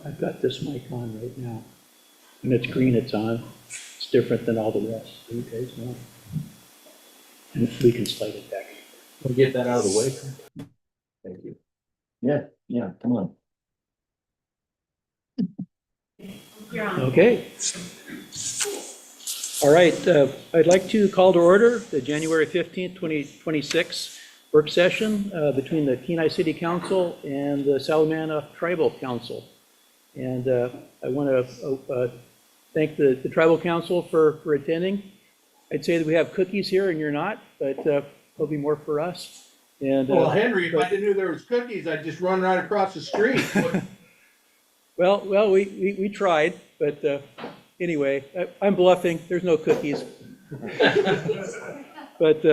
I've got this mic on right now. When it's green, it's on. It's different than all the rest, so you guys know. And we can slide it back. We'll get that out of the way. Thank you. Yeah, come on. You're on. Okay. All right, I'd like to call to order the January 15th, 2026 work session between the Kenai City Council and the Salamana Tribal Council. And I want to thank the Tribal Council for attending. I'd say that we have cookies here and you're not, but there'll be more for us. And Well, Henry, if I didn't know there was cookies, I'd just run right across the street. well, we tried, but anyway, I'm bluffing. There's no cookies. But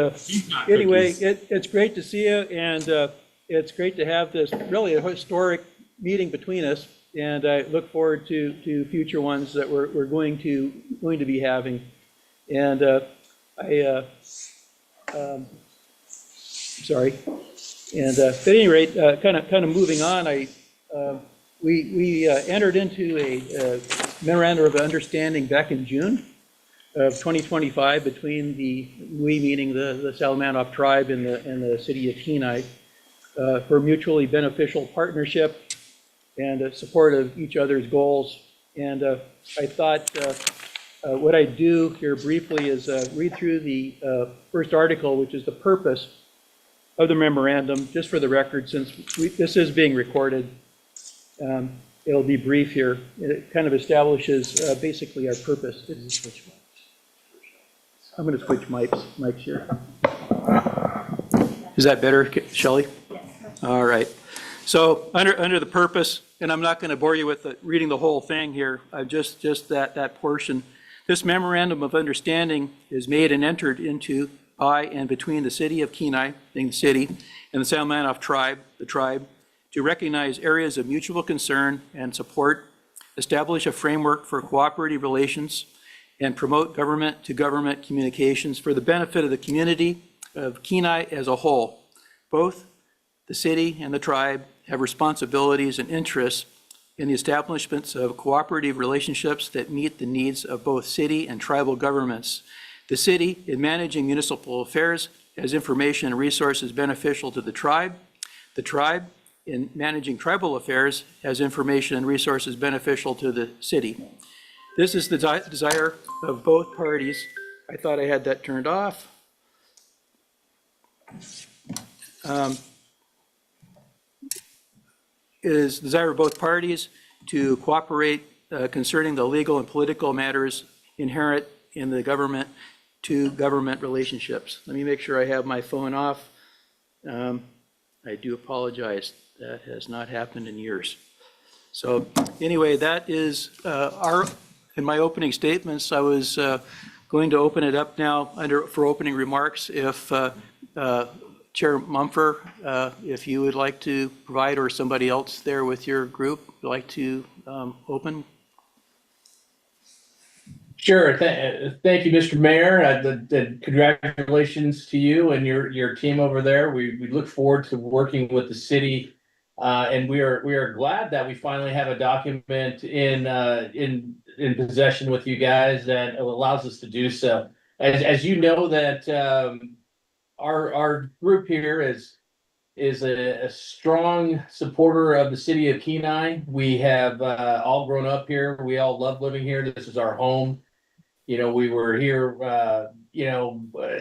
anyway, it's great to see you, and it's great to have this really a historic meeting between us. And I look forward to future ones that we're going to be having. And sorry. And at any rate, kind of moving on, we entered into a memorandum of understanding back in June of 2025 between we meaning the Salamanoff tribe and the city of Kenai for mutually beneficial partnership and support of each other's goals. And I thought what I'd do here briefly is read through the first article, which is the purpose of the memorandum, just for the record, since this is being recorded. It'll be brief here. It kind of establishes basically our purpose. I'm going to switch mics here. Is that better, Shelley? Yes. All right. So under the purpose, and I'm not going to bore you with reading the whole thing here, just that portion. This memorandum of understanding is made and entered into by and between the city of Kenai, being the city, and the Salamanoff tribe, the tribe, to recognize areas of mutual concern and support, establish a framework for cooperative relations, and promote government-to-government communications for the benefit of the community of Kenai as a whole. Both the city and the tribe have responsibilities and interests in the establishments of cooperative relationships that meet the needs of both city and tribal governments. The city, in managing municipal affairs, has information and resources beneficial to the tribe. The tribe, in managing tribal affairs, has information and resources beneficial to the city. This is the desire of both parties. I thought I had that turned off. It is the desire of both parties to cooperate concerning the legal and political matters inherent in the government-to-government relationships. Let me make sure I have my phone off. I do apologize. That has not happened in years. So anyway, that is in my opening statements, I was going to open it up now for opening remarks. If Chair Mumford, if you would like to provide, or somebody else there with your group would like to open. Sure. Thank you, Mr. Mayor. Congratulations to you and your team over there. We look forward to working with the city, and we are glad that we finally have a document in possession with you guys that allows us to do so. As you know, that our group here is a strong supporter of the city of Kenai. We have all grown up here. We all love living here. This is our home. You know, we were here,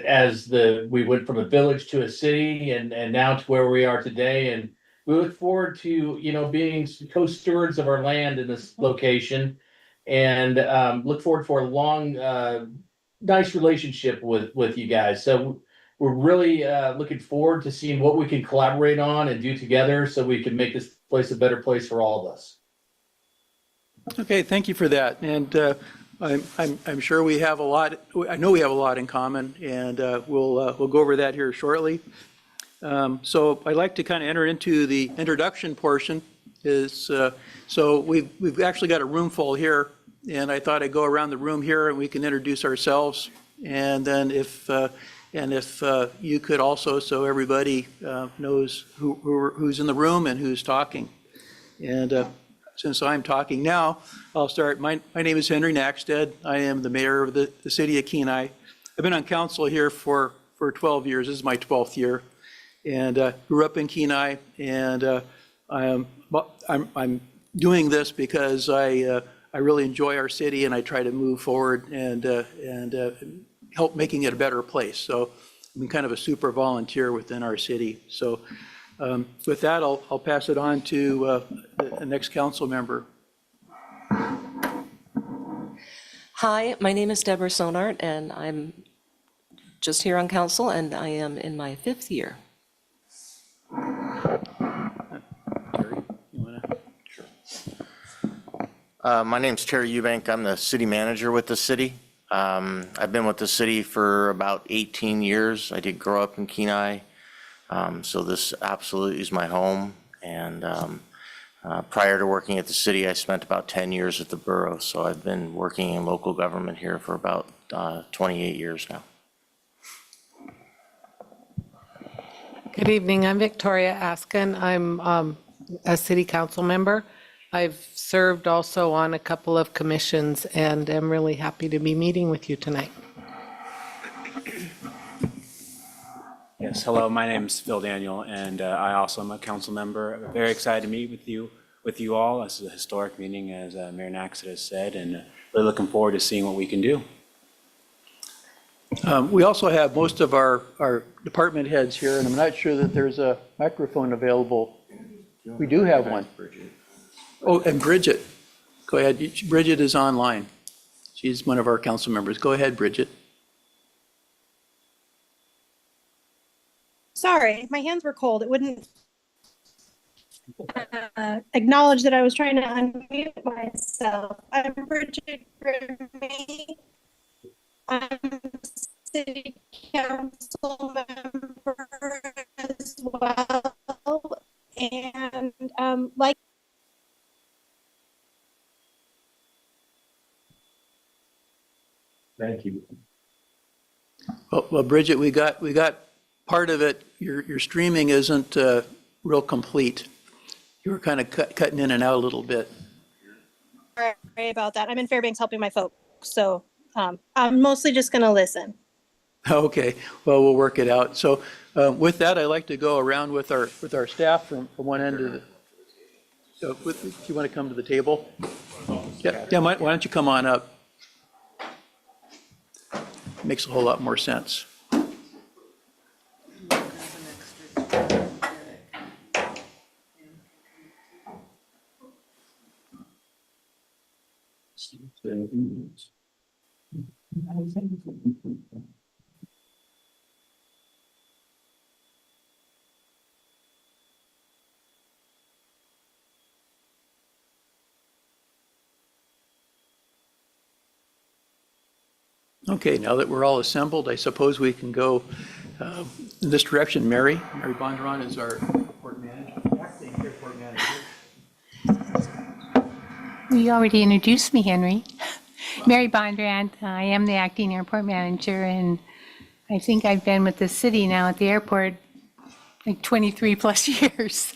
as we went from a village to a city and now to where we are today. And we look forward to, being co-stewards of our land in this location, and look forward for a long, nice relationship with you guys. So we're really looking forward to seeing what we can collaborate on and do together so we can make this place a better place for all of us. Okay, thank you for that. And I'm sure we have a lot. I know we have a lot in common, and we'll go over that here shortly. So I'd like to kind of enter into the introduction portion. So we've actually got a room full here, and I thought I'd go around the room here and we can introduce ourselves, and then if you could also, so everybody knows who's in the room and who's talking. And since I'm talking now, I'll start. My name is Henry Nackstead. I am the mayor of the city of Kenai. I've been on council here for 12 years. This is my 12th year. And grew up in Kenai. And I'm doing this because I really enjoy our city and I try to move forward and help making it a better place. So I'm kind of a super volunteer within our city. So with that, I'll pass it on to the next council member. Hi, my name is Deborah Sonart, and I'm just here on council, and I am in my 5th year. Terry, you wanna? My name's Terry Eubank. I'm the city manager with the city. I've been with the city for about 18 years. I did grow up in Kenai, so this absolutely is my home. And prior to working at the city, I spent about 10 years at the borough, so I've been working in local government here for about 28 years now. Good evening. I'm Victoria Askin. I'm a city council member. I've served also on a couple of commissions and am really happy to be meeting with you tonight. Yes, hello, my name is Phil Daniel, and I also am a council member. I'm very excited to meet with you all. This is a historic meeting, as Mayor Nackstead has said, and really looking forward to seeing what we can do. We also have most of our department heads here, and I'm not sure that there's a microphone available. We do have one. Oh, and Bridget. Go ahead. Bridget is online. She's one of our council members. Go ahead, Bridget. Sorry, my hands were cold. It wouldn't acknowledge that I was trying to unmute myself. I'm Bridget Grimmy. I'm city council member as well. And like Thank you. Well, Bridget, we got part of it. Your streaming isn't real complete. You were kind of cutting in and out a little bit. sorry about that. I'm in Fairbanks helping my folks, so I'm mostly just going to listen. Okay, well, we'll work it out. So with that, I'd like to go around with our staff from one end to the, so if you want to come to the table? Yeah, why don't you come on up? Makes a whole lot more sense. Okay, now that we're all assembled, I suppose we can go in this direction. Mary Bondurant is our airport manager, acting airport manager. You already introduced me, Henry. Mary Bondurant, I am the acting airport manager, and I think I've been with the city now at the airport like 23 plus years.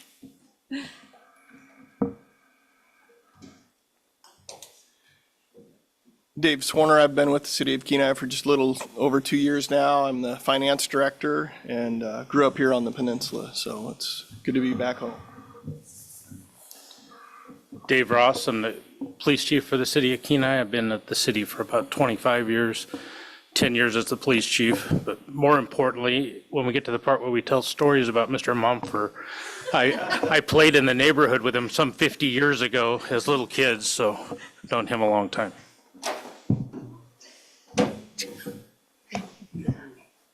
Dave Swarner, I've been with the city of Kenai for just a little over 2 years now. I'm the finance director and grew up here on the peninsula, so it's good to be back home. Dave Ross, I'm the police chief for the city of Kenai. I've been at the city for about 25 years, 10 years as the police chief. But more importantly, when we get to the part where we tell stories about Mr. Mumford, I played in the neighborhood with him some 50 years ago as little kids, so I've known him a long time.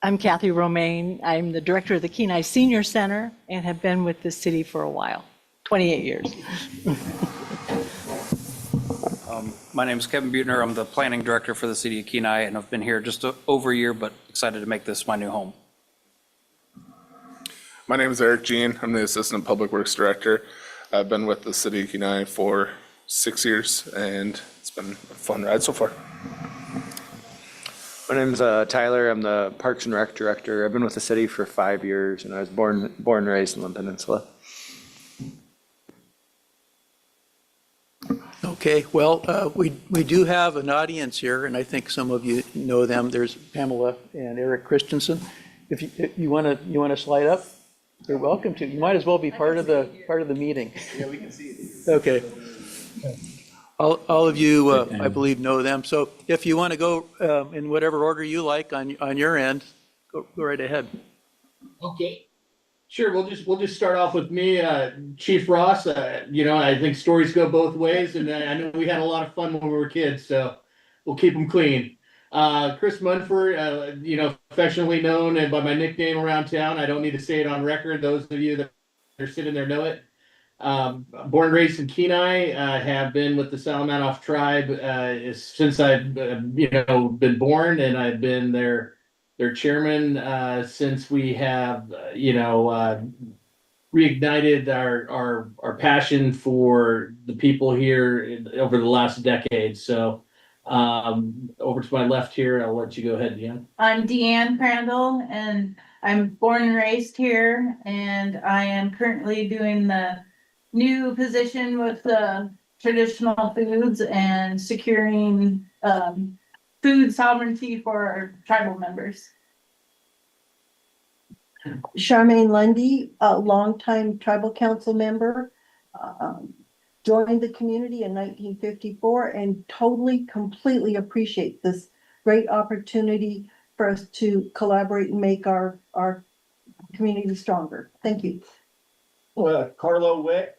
I'm Kathy Romaine. I'm the director of the Kenai Senior Center and have been with the city for a while, 28 years. My name is Kevin Butner. I'm the planning director for the city of Kenai, and I've been here just over a year, but excited to make this my new home. My name is Eric Jean. I'm the assistant public works director. I've been with the city of Kenai for 6 years, and it's been a fun ride so far. My name's Tyler. I'm the Parks and Rec director. I've been with the city for 5 years, and I was born and raised in the peninsula. Okay, well, we do have an audience here, and I think some of you know them. There's Pamela and Eric Christensen. If you want to slide up, you're welcome to. You might as well be part of the meeting. Yeah, we can see it. Okay. All of you, I believe, know them. So if you want to go in whatever order you like on your end, go right ahead. Okay. Sure, we'll just start off with me, Chief Ross. I think stories go both ways, and I know we had a lot of fun when we were kids, so we'll keep them clean. Chris Munford, affectionately known and by my nickname around town. I don't need to say it on record. Those of you that are sitting there know it. Born and raised in Kenai, have been with the Salamanoff tribe since I've been born, and I've been their chairman since we have reignited our passion for the people here over the last decade. So over to my left here, I'll let you go ahead, Deanne. I'm Deanne Crandall, and I'm born and raised here, and I am currently doing the new position with the traditional foods and securing food sovereignty for our tribal members. Charmaine Lundy, a longtime tribal council member, joined the community in 1954 and completely appreciate this great opportunity for us to collaborate and make our community stronger. Thank you. Carlo Wick,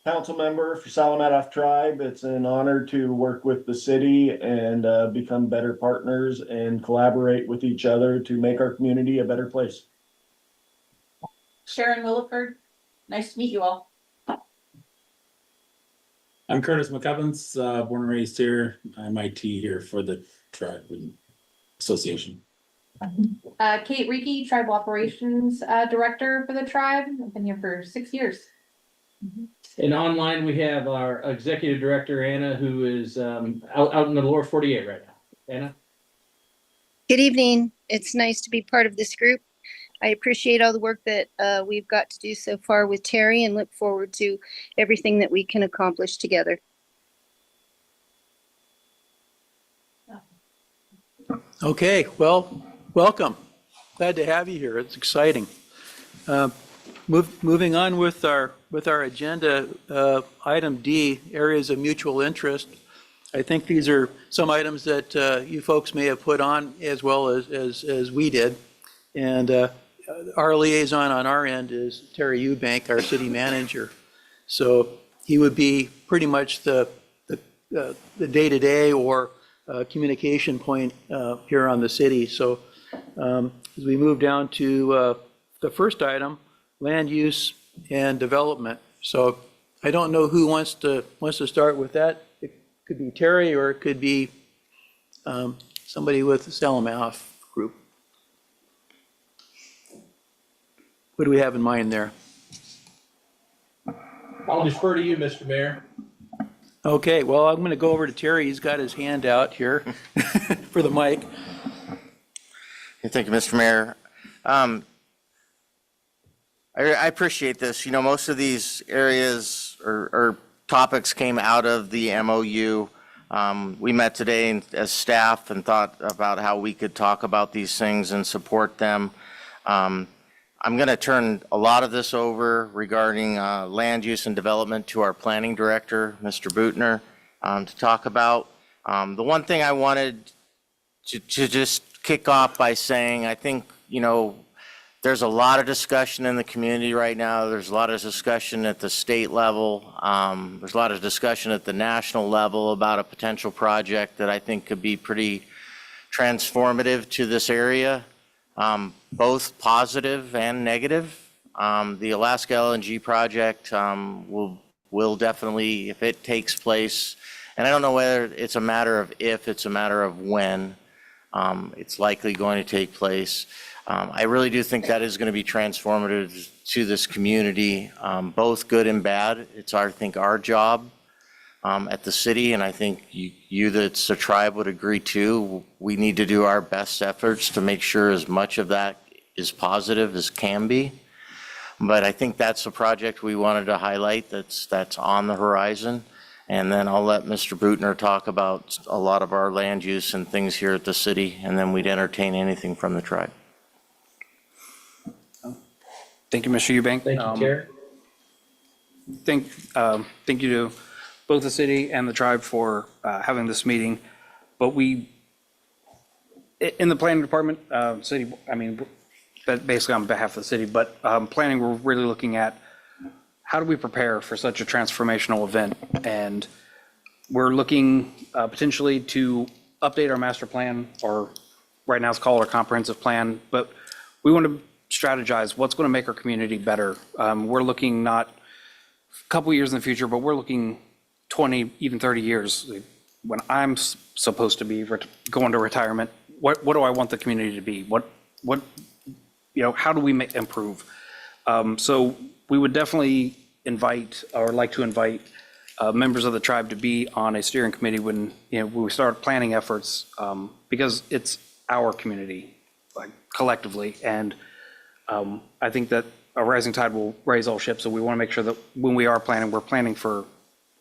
council member for Salamanoff Tribe. It's an honor to work with the city and become better partners and collaborate with each other to make our community a better place. Sharon Williford, nice to meet you all. I'm Curtis McCubbins, born and raised here. I'm IT here for the tribe association. Kate Reiki, Tribal Operations Director for the tribe. I've been here for 6 years. And online, we have our executive director, Anna, who is out in the lower 48 right now. Anna? Good evening. It's nice to be part of this group. I appreciate all the work that we've got to do so far with Terry and look forward to everything that we can accomplish together. Okay, well, welcome. Glad to have you here. It's exciting. Moving on with our agenda, item D, areas of mutual interest. I think these are some items that you folks may have put on as well as we did. And our liaison on our end is Terry Eubank, our city manager. So he would be pretty much the day-to-day or communication point here on the city. So as we move down to the first item, land use and development. So I don't know who wants to start with that. It could be Terry or it could be somebody with the Salamanoff group. What do we have in mind there? I'll defer to you, Mr. Mayor. Okay, well, I'm going to go over to Terry. He's got his hand out here for the mic. Thank you, Mr. Mayor. I appreciate this. Most of these areas or topics came out of the MOU. We met today as staff and thought about how we could talk about these things and support them. I'm going to turn a lot of this over regarding land use and development to our planning director, Mr. Bootner, to talk about. The one thing I wanted to just kick off by saying, I think, there's a lot of discussion in the community right now. There's a lot of discussion at the state level. There's a lot of discussion at the national level about a potential project that I think could be pretty transformative to this area. Both positive and negative. The Alaska LNG project will definitely, if it takes place, and I don't know whether it's a matter of if, it's a matter of when it's likely going to take place. I really do think that is going to be transformative to this community, both good and bad. It's, I think, our job at the city, and I think you that's a tribe would agree too. We need to do our best efforts to make sure as much of that is positive as can be. But I think that's a project we wanted to highlight that's on the horizon. And then I'll let Mr. Butner talk about a lot of our land use and things here at the city, and then we'd entertain anything from the tribe. Thank you, Mr. Eubank. Thank you, Terry. Thank you to both the city and the tribe for having this meeting. But we, in the planning department, city, basically on behalf of the city, but planning, we're really looking at how do we prepare for such a transformational event? And we're looking potentially to update our master plan, or right now it's called our comprehensive plan, but we want to strategize what's going to make our community better. We're looking not a couple years in the future, but we're looking 20, even 30 years. When I'm supposed to be going to retirement, what do I want the community to be? How do we improve? So we would definitely invite, or like to invite, members of the tribe to be on a steering committee when we start planning efforts, because it's our community, like collectively, and I think that a rising tide will raise all ships. So we want to make sure that when we are planning, we're planning for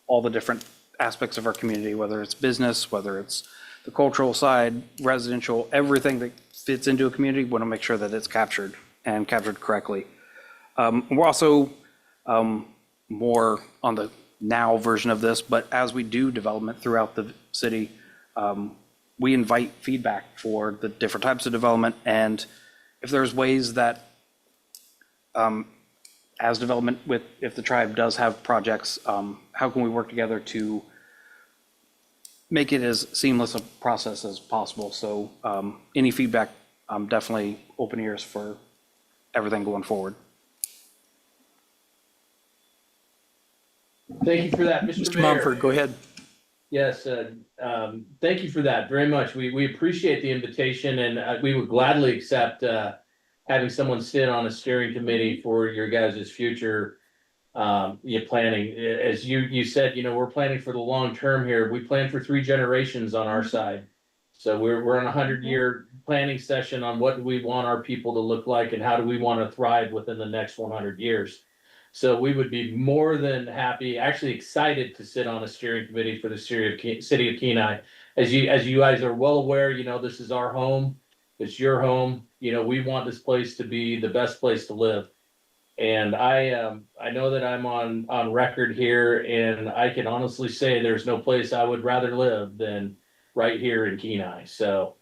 all the different aspects of our community, whether it's business, whether it's the cultural side, residential, everything that fits into a community. We want to make sure that it's captured and captured correctly. We're also more on the now version of this, but as we do development throughout the city, we invite feedback for the different types of development. And if there's ways that as development if the tribe does have projects, how can we work together to make it as seamless a process as possible? So any feedback, I'm definitely open ears for everything going forward. Thank you for that, Mr. Mayor. Mumford, go ahead. Yes, thank you for that very much. We appreciate the invitation, and we would gladly accept having someone sit on a steering committee for your guys' future planning. As you said, we're planning for the long term here. We plan for 3 generations on our side. So we're on a 100-year planning session on what do we want our people to look like and how do we want to thrive within the next 100 years. So we would be more than happy, actually excited to sit on a steering committee for the city of Kenai. As you guys are well aware, this is our home. It's your home. We want this place to be the best place to live. And I know that I'm on record here, and I can honestly say there's no place I would rather live than right here in Kenai. So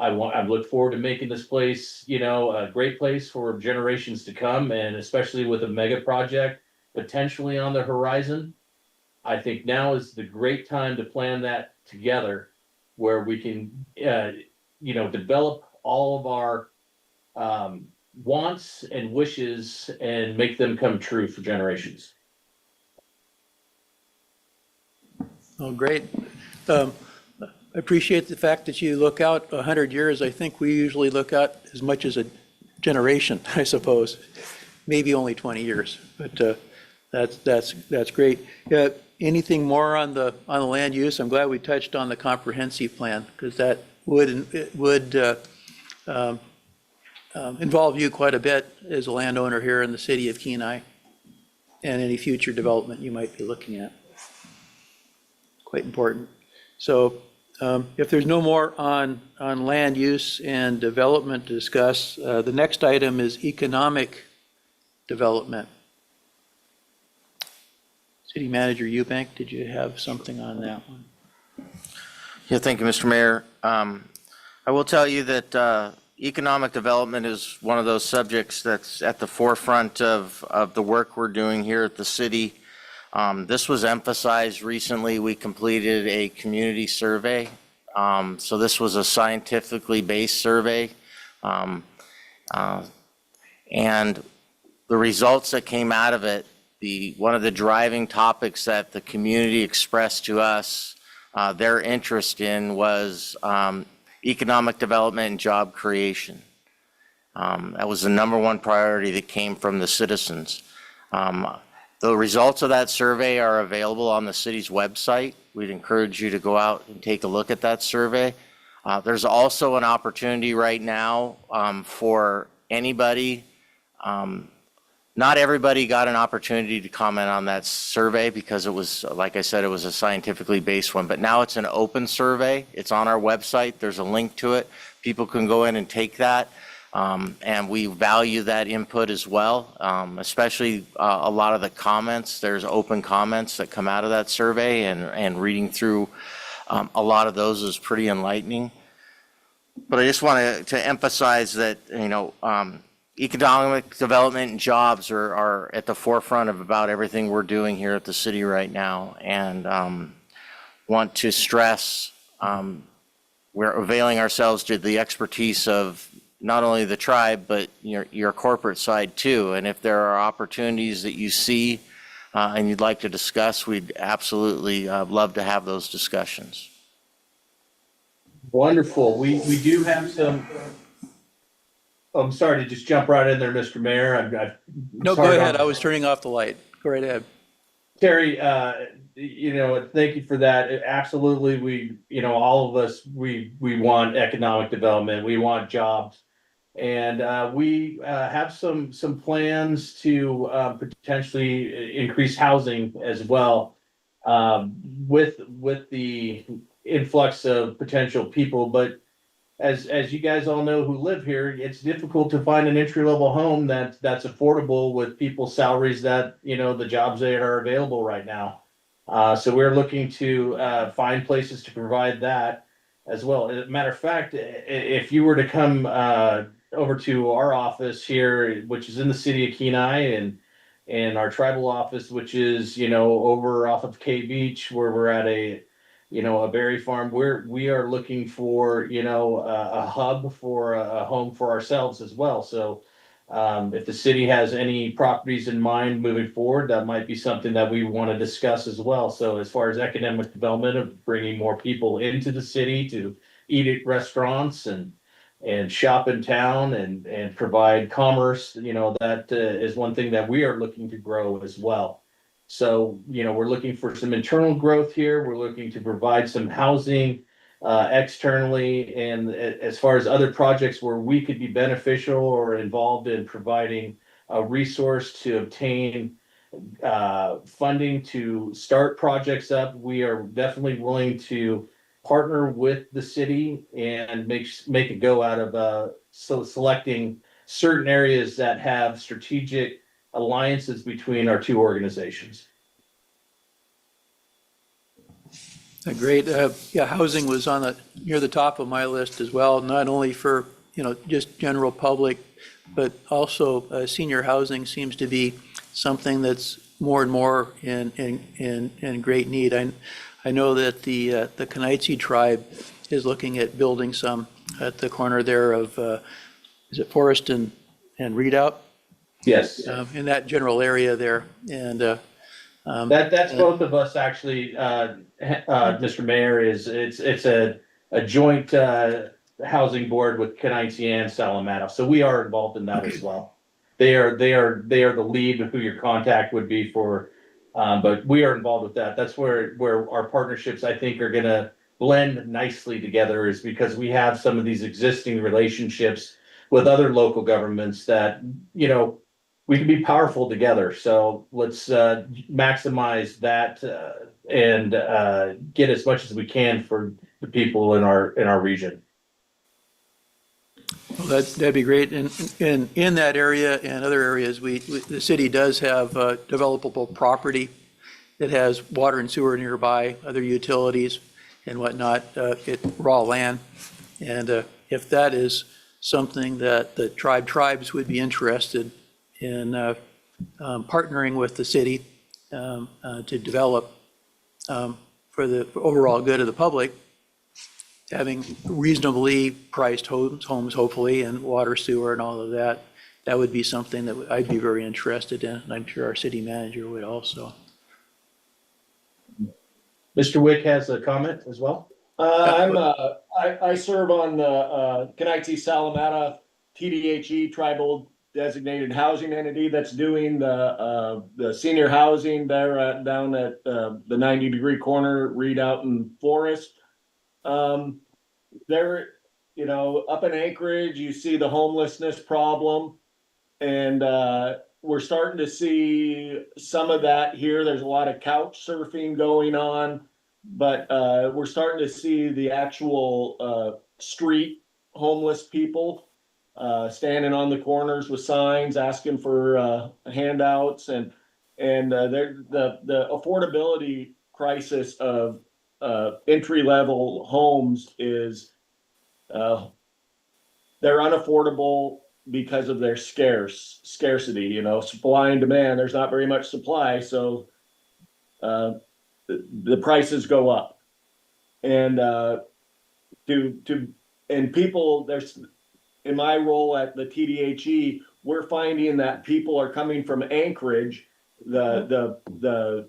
I look forward to making this place, a great place for generations to come, and especially with a mega project potentially on the horizon. I think now is the great time to plan that together, where we can, develop all of our wants and wishes and make them come true for generations. Oh, great. I appreciate the fact that you look out 100 years. I think we usually look out as much as a generation, I suppose, maybe only 20 years, but that's great. Anything more on the land use? I'm glad we touched on the comprehensive plan, because that would involve you quite a bit as a landowner here in the city of Kenai, and any future development you might be looking at. Quite important. So if there's no more on land use and development to discuss, the next item is economic development. City Manager Eubank, did you have something on that one? Yeah, thank you, Mr. Mayor. I will tell you that economic development is one of those subjects that's at the forefront of the work we're doing here at the city. This was emphasized recently. We completed a community survey. So this was a scientifically based survey. And the results that came out of it, one of the driving topics that the community expressed to us their interest in was economic development and job creation. That was the #1 priority that came from the citizens. The results of that survey are available on the city's website. We'd encourage you to go out and take a look at that survey. There's also an opportunity right now for anybody Not everybody got an opportunity to comment on that survey because it was, like I said, it was a scientifically based one, but now it's an open survey. It's on our website. There's a link to it. People can go in and take that. And we value that input as well, especially a lot of the comments. There's open comments that come out of that survey, and reading through a lot of those is pretty enlightening. But I just want to emphasize that, economic development and jobs are at the forefront of about everything we're doing here at the city right now. And want to stress we're availing ourselves to the expertise of not only the tribe, but your corporate side too. And if there are opportunities that you see and you'd like to discuss, we'd absolutely love to have those discussions. Wonderful. We do have some. I'm sorry to just jump right in there, Mr. Mayor. No, go ahead. I was turning off the light. Go right ahead. Terry, thank you for that. Absolutely, all of us, we want economic development. We want jobs. And we have some plans to potentially increase housing as well with the influx of potential people. But as you guys all know who live here, it's difficult to find an entry-level home that's affordable with people's salaries that, the jobs that are available right now. So we're looking to find places to provide that as well. As a matter of fact, if you were to come over to our office here, which is in the city of Kenai, and our tribal office, which is, over off of K Beach, where we're at a berry farm, we are looking for, a hub for a home for ourselves as well. So if the city has any properties in mind moving forward, that might be something that we want to discuss as well. So as far as economic development of bringing more people into the city to eat at restaurants and shop in town and provide commerce, that is one thing that we are looking to grow as well. So, we're looking for some internal growth here. We're looking to provide some housing externally. And as far as other projects where we could be beneficial or involved in providing a resource to obtain funding to start projects up, we are definitely willing to partner with the city and make a go out of selecting certain areas that have strategic alliances between our two organizations. Great. Yeah, housing was near the top of my list as well, not only for, just general public, but also senior housing seems to be something that's more and more in great need. I know that the Kenaitze tribe is looking at building some at the corner there of, is it Forest and Redoubt? Yes. In that general area there. And that's both of us actually, Mr. Mayor, it's a joint housing board with Kenaitze and Salamata. So we are involved in that as well. They are the lead who your contact would be for, but we are involved with that. That's where our partnerships, I think, are gonna blend nicely together, is because we have some of these existing relationships with other local governments that, we can be powerful together. So let's maximize that and get as much as we can for the people in our region. Well, that'd be great. And in that area and other areas, the city does have developable property that has water and sewer nearby, other utilities and whatnot, raw land. And if that is something that the tribes would be interested in partnering with the city to develop for the overall good of the public, having reasonably priced homes hopefully, and water, sewer, and all of that, that would be something that I'd be very interested in, and I'm sure our city manager would also. Mr. Wick has a comment as well. I serve on the Kenaitze Salamata TDHE tribal designated housing entity that's doing the senior housing there down at the 90-degree corner, Redoubt and Forest. There, up in Anchorage, you see the homelessness problem, and we're starting to see some of that here. There's a lot of couch surfing going on. But we're starting to see the actual street homeless people standing on the corners with signs asking for handouts, and the affordability crisis of entry level homes is they're unaffordable because of their scarcity. You know, supply and demand. There's not very much supply, so the prices go up. And people, there's, in my role at the TDHE, we're finding that people are coming from Anchorage, the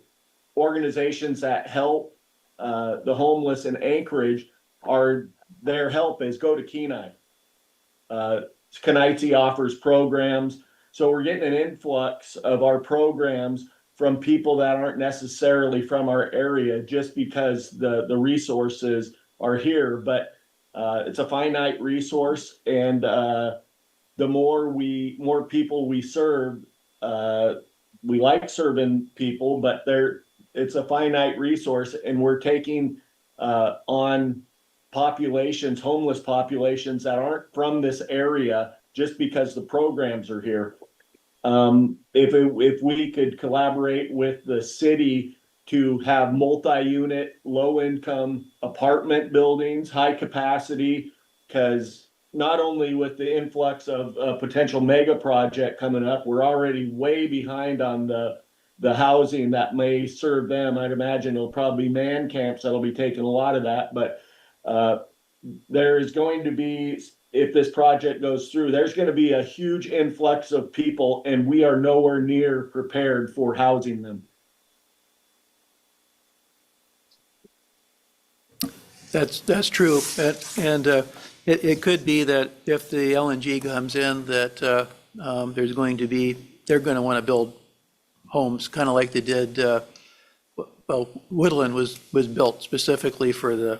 organizations that help the homeless in Anchorage, their help is go to Kenai. Kenaitze offers programs, so we're getting an influx of our programs from people that aren't necessarily from our area, just because the resources are here. But it's a finite resource, and the more people we serve, we like serving people, but it's a finite resource, and we're taking on populations, homeless populations that aren't from this area just because the programs are here. If we could collaborate with the city to have multi-unit, low-income apartment buildings, high capacity, because not only with the influx of a potential mega project coming up, we're already way behind on the housing that may serve them. I'd imagine it'll probably be man camps that'll be taking a lot of that, but there is going to be, if this project goes through, there's going to be a huge influx of people, and we are nowhere near prepared for housing them. That's true. And it could be that if the LNG comes in, that they're going to want to build homes, kind of like they did, well, Woodland was built specifically for the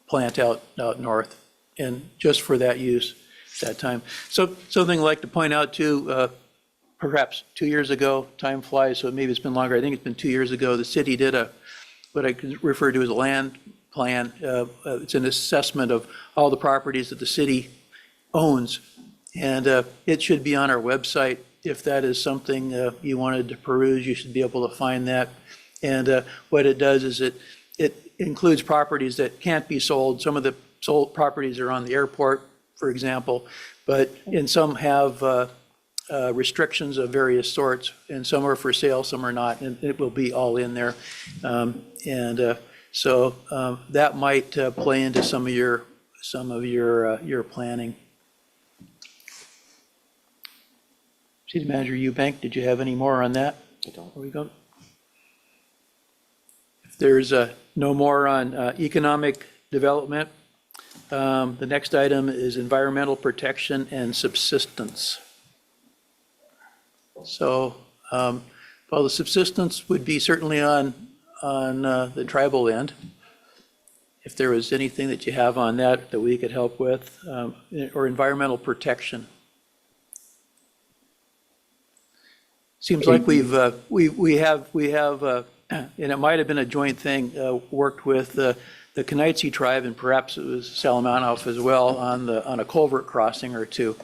plant out north, and just for that use that time. So something I'd like to point out too, perhaps 2 years ago, time flies, so maybe it's been longer. I think it's been 2 years ago, the city did what I could refer to as a land plan. It's an assessment of all the properties that the city owns, and it should be on our website. If that is something you wanted to peruse, you should be able to find that. And what it does is it includes properties that can't be sold. Some of the sold properties are on the airport, for example, and some have restrictions of various sorts, and some are for sale, some are not, and it will be all in there. So that might play into some of your planning. City Manager Eubank, did you have any more on that? I don't. There we go. If there's no more on economic development, the next item is environmental protection and subsistence. So, well, the subsistence would be certainly on the tribal end. If there was anything that you have on that we could help with, or environmental protection. Seems like we have, and it might have been a joint thing, worked with the Kenaitze tribe, and perhaps it was Salamanoff as well, on a culvert crossing or two.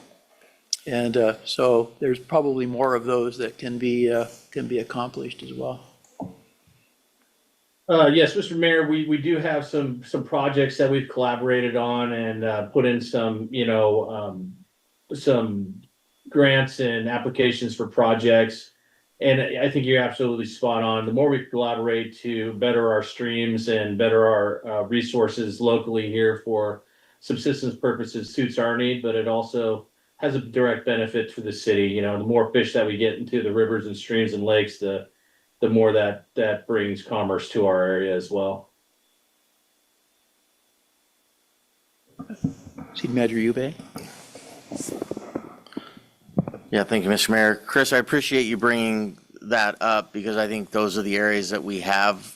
And so there's probably more of those that can be accomplished as well. Yes, Mr. Mayor, we do have some projects that we've collaborated on and put in some grants and applications for projects. And I think you're absolutely spot on. The more we collaborate to better our streams and better our resources locally here for subsistence purposes suits our need, but it also has a direct benefit for the city. You know, the more fish that we get into the rivers and streams and lakes, the more that brings commerce to our area as well. City Manager Eubank. Yeah, thank you, Mr. Mayor. Chris, I appreciate you bringing that up, because I think those are the areas that we have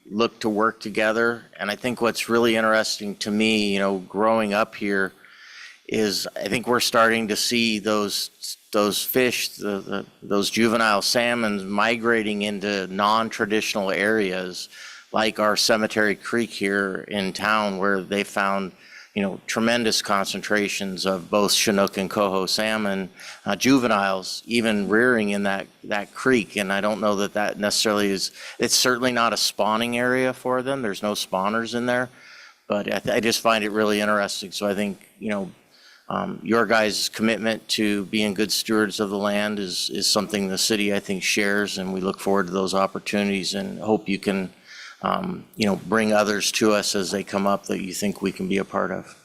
looked to work together. And I think what's really interesting to me, growing up here, is I think we're starting to see those fish, those juvenile salmons migrating into non-traditional areas like our Cemetery Creek here in town, where they found, you know, tremendous concentrations of both Chinook and coho salmon juveniles even rearing in that creek. And I don't know that necessarily is, it's certainly not a spawning area for them. There's no spawners in there, but I just find it really interesting. So I think, you know, your guys' commitment to being good stewards of the land is something the city, I think, shares, and we look forward to those opportunities and hope you can, you know, bring others to us as they come up that you think we can be a part of.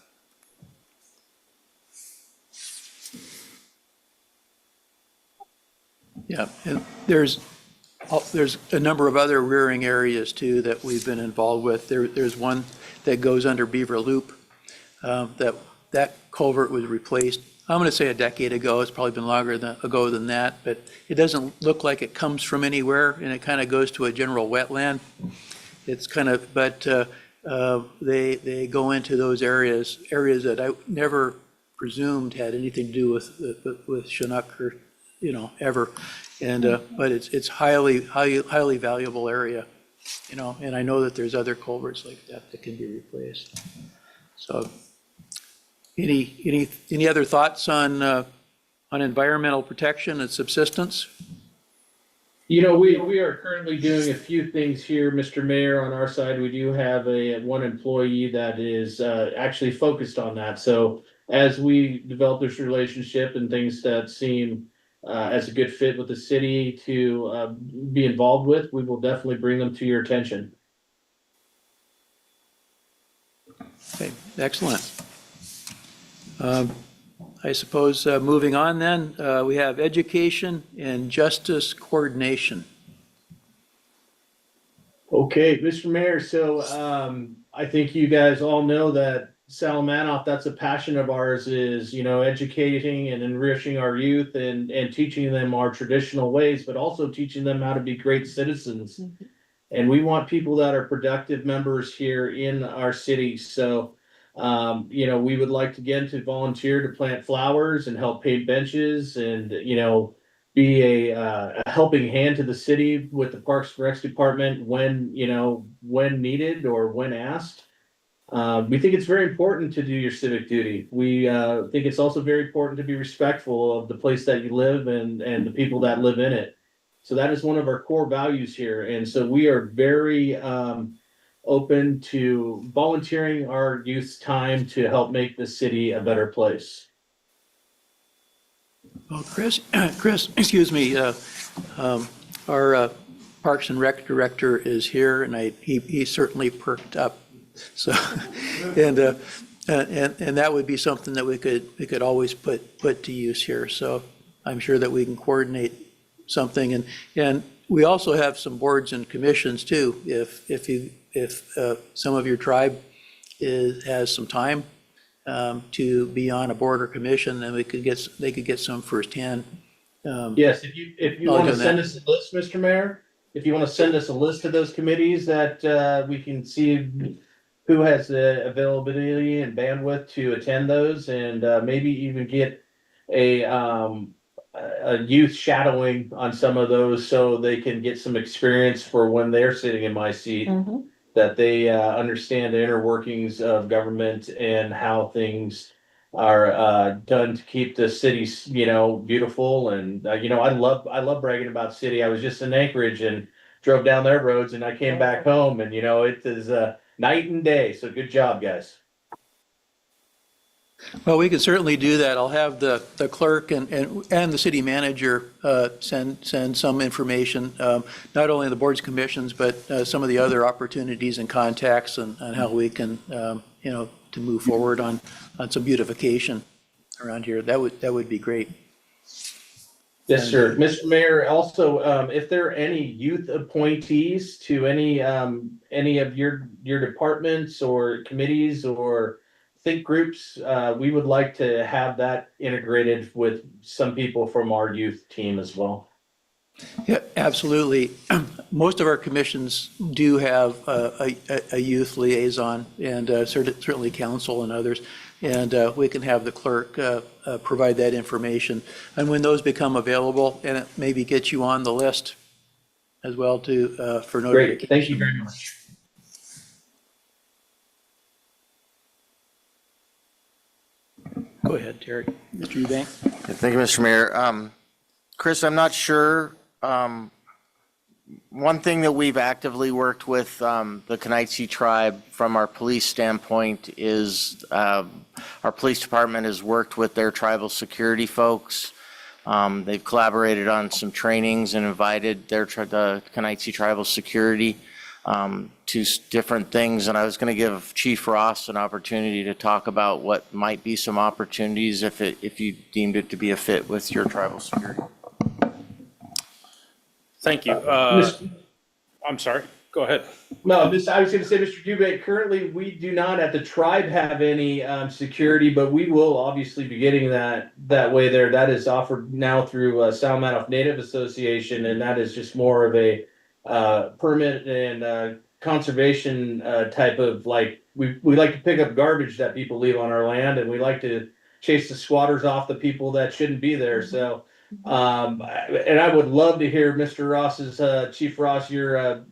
Yeah, and there's a number of other rearing areas too that we've been involved with. There's one that goes under Beaver Loop. That culvert was replaced, I'm going to say a decade ago. It's probably been longer ago than that, but it doesn't look like it comes from anywhere, and it kind of goes to a general wetland. It's kind of, but they go into those areas that I never presumed had anything to do with Chinook or, you know, ever. And but it's highly valuable area, you know. And I know that there's other culverts like that can be replaced. So, any other thoughts on environmental protection and subsistence? You know, we are currently doing a few things here, Mr. Mayor. On our side, we do have one employee that is actually focused on that. So as we develop this relationship and things that seem as a good fit with the city to be involved with, we will definitely bring them to your attention. Okay, excellent. I suppose moving on then, we have education and justice coordination. Okay, Mr. Mayor, so I think you guys all know that Salamanoff, that's a passion of ours, is, you know, educating and enriching our youth and teaching them our traditional ways, but also teaching them how to be great citizens. Mm-hmm. And we want people that are productive members here in our city. So you know, we would like to volunteer to plant flowers and help paint benches and, you know, be a helping hand to the city with the Parks and Recs Department when needed or when asked. We think it's very important to do your civic duty. We think it's also very important to be respectful of the place that you live and the people that live in it. So that is one of our core values here. And so we are very open to volunteering our youth's time to help make the city a better place. Well, Chris, excuse me, our Parks and Rec director is here, and he certainly perked up. So, and that would be something that we could always put to use here. So I'm sure that we can coordinate something, and we also have some boards and commissions too. If some of your tribe has some time to be on a board or commission, then they could get some firsthand. Yes, if you want to send us a list, Mr. Mayor, if you want to send us a list of those committees that we can see who has the availability and bandwidth to attend those, and maybe even get a youth shadowing on some of those so they can get some experience for when they're sitting in my seat. Mm-hmm. That they understand the inner workings of government and how things are done to keep the city, you know, beautiful. And you know, I love bragging about city. I was just in Anchorage and drove down their roads, and I came back home, and you know, it is night and day. So good job, guys. Well, we can certainly do that. I'll have the clerk and the city manager send some information, not only the boards, commissions, but some of the other opportunities and contacts and how we can, you know, to move forward on some beautification around here. That would be great. Yes, sir. Mr. Mayor, also, if there are any youth appointees to any of your departments or committees or think groups, we would like to have that integrated with some people from our youth team as well. Yeah, absolutely. Most of our commissions do have a youth liaison, and certainly council and others. and we can have the clerk provide that information. And when those become available, and it maybe get you on the list as well to, for notification. Great, thank you very much. Go ahead, Terry. Mr. Eubank. Thank you, Mr. Mayor. Chris, I'm not sure. One thing that we've actively worked with the Kenaitze tribe from our police standpoint is our police department has worked with their tribal security folks. They've collaborated on some trainings and invited the Kenaitze tribal security to different things. And I was going to give Chief Ross an opportunity to talk about what might be some opportunities if you deemed it to be a fit with your tribal security. Thank you. I'm sorry, go ahead. No, I was going to say, Mr. Dubé, currently we do not at the tribe have any security, but we will obviously be getting that way there. That is offered now through Salamanoff Native Association, and that is just more of a permit and conservation type of, like, we like to pick up garbage that people leave on our land, and we like to chase the squatters off the people that shouldn't be there. So and I would love to hear Mr. Ross's, Chief Ross, your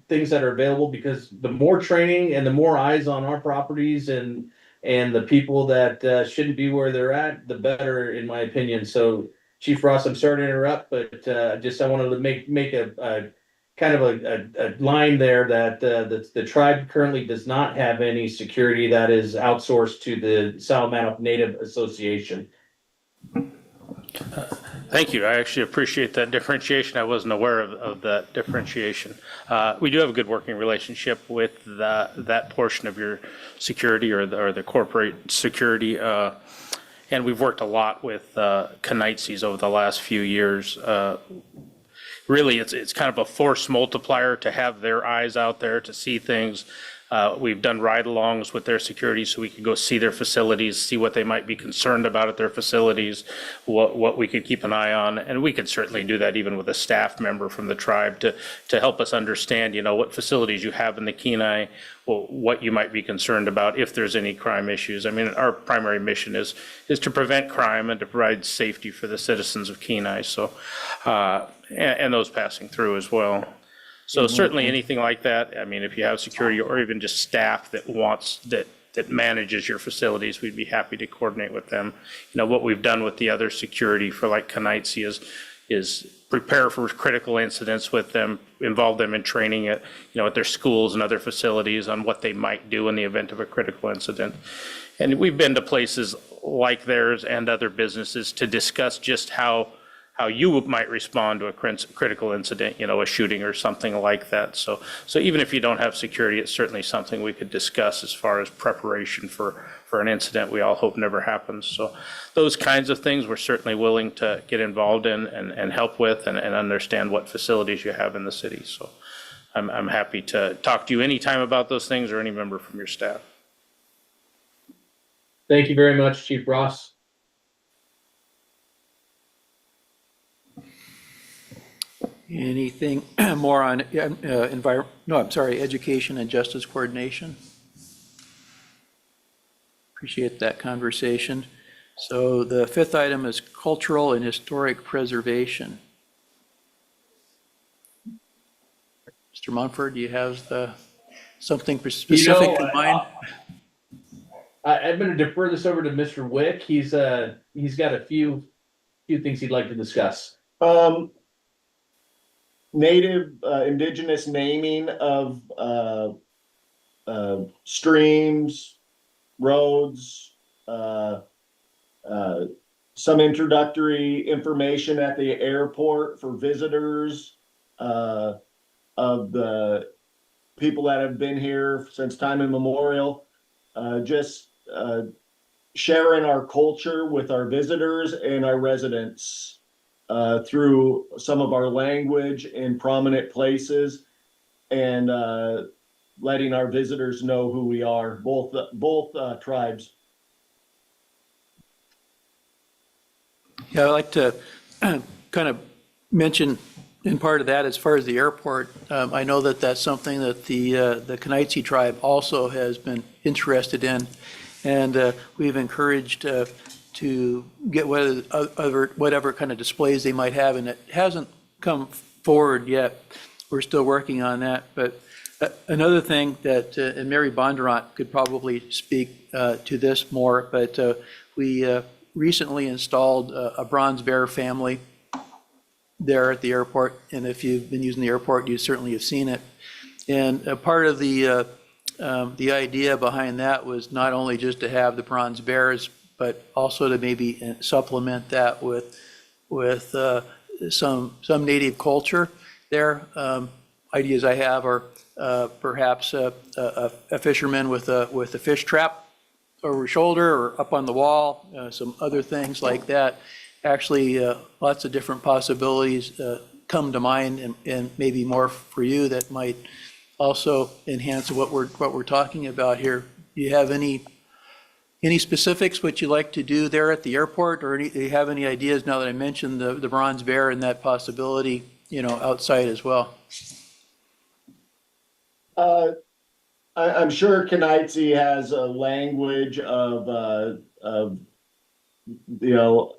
things that are available, because the more training and the more eyes on our properties and the people that shouldn't be where they're at, the better, in my opinion. So Chief Ross, I'm sorry to interrupt, but I wanted to make a kind of a line there that the tribe currently does not have any security that is outsourced to the Salamanoff Native Association. Thank you. I actually appreciate that differentiation. I wasn't aware of that differentiation. We do have a good working relationship with that portion of your security or the corporate security. And we've worked a lot with Kenaitze over the last few years. Really, it's kind of a force multiplier to have their eyes out there to see things. We've done ride-alongs with their security so we can go see their facilities, see what they might be concerned about at their facilities, what we could keep an eye on. And we could certainly do that even with a staff member from the tribe to help us understand, what facilities you have in the Kenai, what you might be concerned about if there's any crime issues. I mean, our primary mission is to prevent crime and to provide safety for the citizens of Kenai. So, and those passing through as well. So certainly anything like that, I mean, if you have security or even just staff that manages your facilities, we'd be happy to coordinate with them. What we've done with the other security for like Kenaitze is prepare for critical incidents with them, involve them in training at their schools and other facilities on what they might do in the event of a critical incident. And we've been to places like theirs and other businesses to discuss just how you might respond to a critical incident, a shooting or something like that. So even if you don't have security, it's certainly something we could discuss as far as preparation for an incident we all hope never happens. So those kinds of things we're certainly willing to get involved in and help with and understand what facilities you have in the city. So I'm happy to talk to you anytime about those things or any member from your staff. Thank you very much, Chief Ross. Anything more on education and justice coordination? Appreciate that conversation. So the fifth item is cultural and historic preservation. Mr. Mumford, do you have something specific in mind? I'm going to defer this over to Mr. Wick. He's got a few things he'd like to discuss. Native, indigenous naming of streams, roads, some introductory information at the airport for visitors of the people that have been here since time immemorial. Just sharing our culture with our visitors and our residents through some of our language in prominent places, and letting our visitors know who we are, both tribes. Yeah, I'd like to kind of mention in part of that, as far as the airport, I know that that's something that the Kenaitze tribe also has been interested in. And we've encouraged to get whatever kind of displays they might have, and it hasn't come forward yet. We're still working on that. But another thing that, and Mary Bondurant could probably speak to this more, but we recently installed a bronze bear family there at the airport. And if you've been using the airport, you certainly have seen it. And a part of the idea behind that was not only just to have the bronze bears, but also to maybe supplement that with some native culture there. Ideas I have are perhaps a fisherman with a fish trap over his shoulder or up on the wall, some other things like that. Actually, lots of different possibilities come to mind, and maybe more for you that might also enhance what we're talking about here. Do you have any specifics what you like to do there at the airport, or do you have any ideas now that I mentioned the bronze bear and that possibility, outside as well? I'm sure Kenaitze has a language of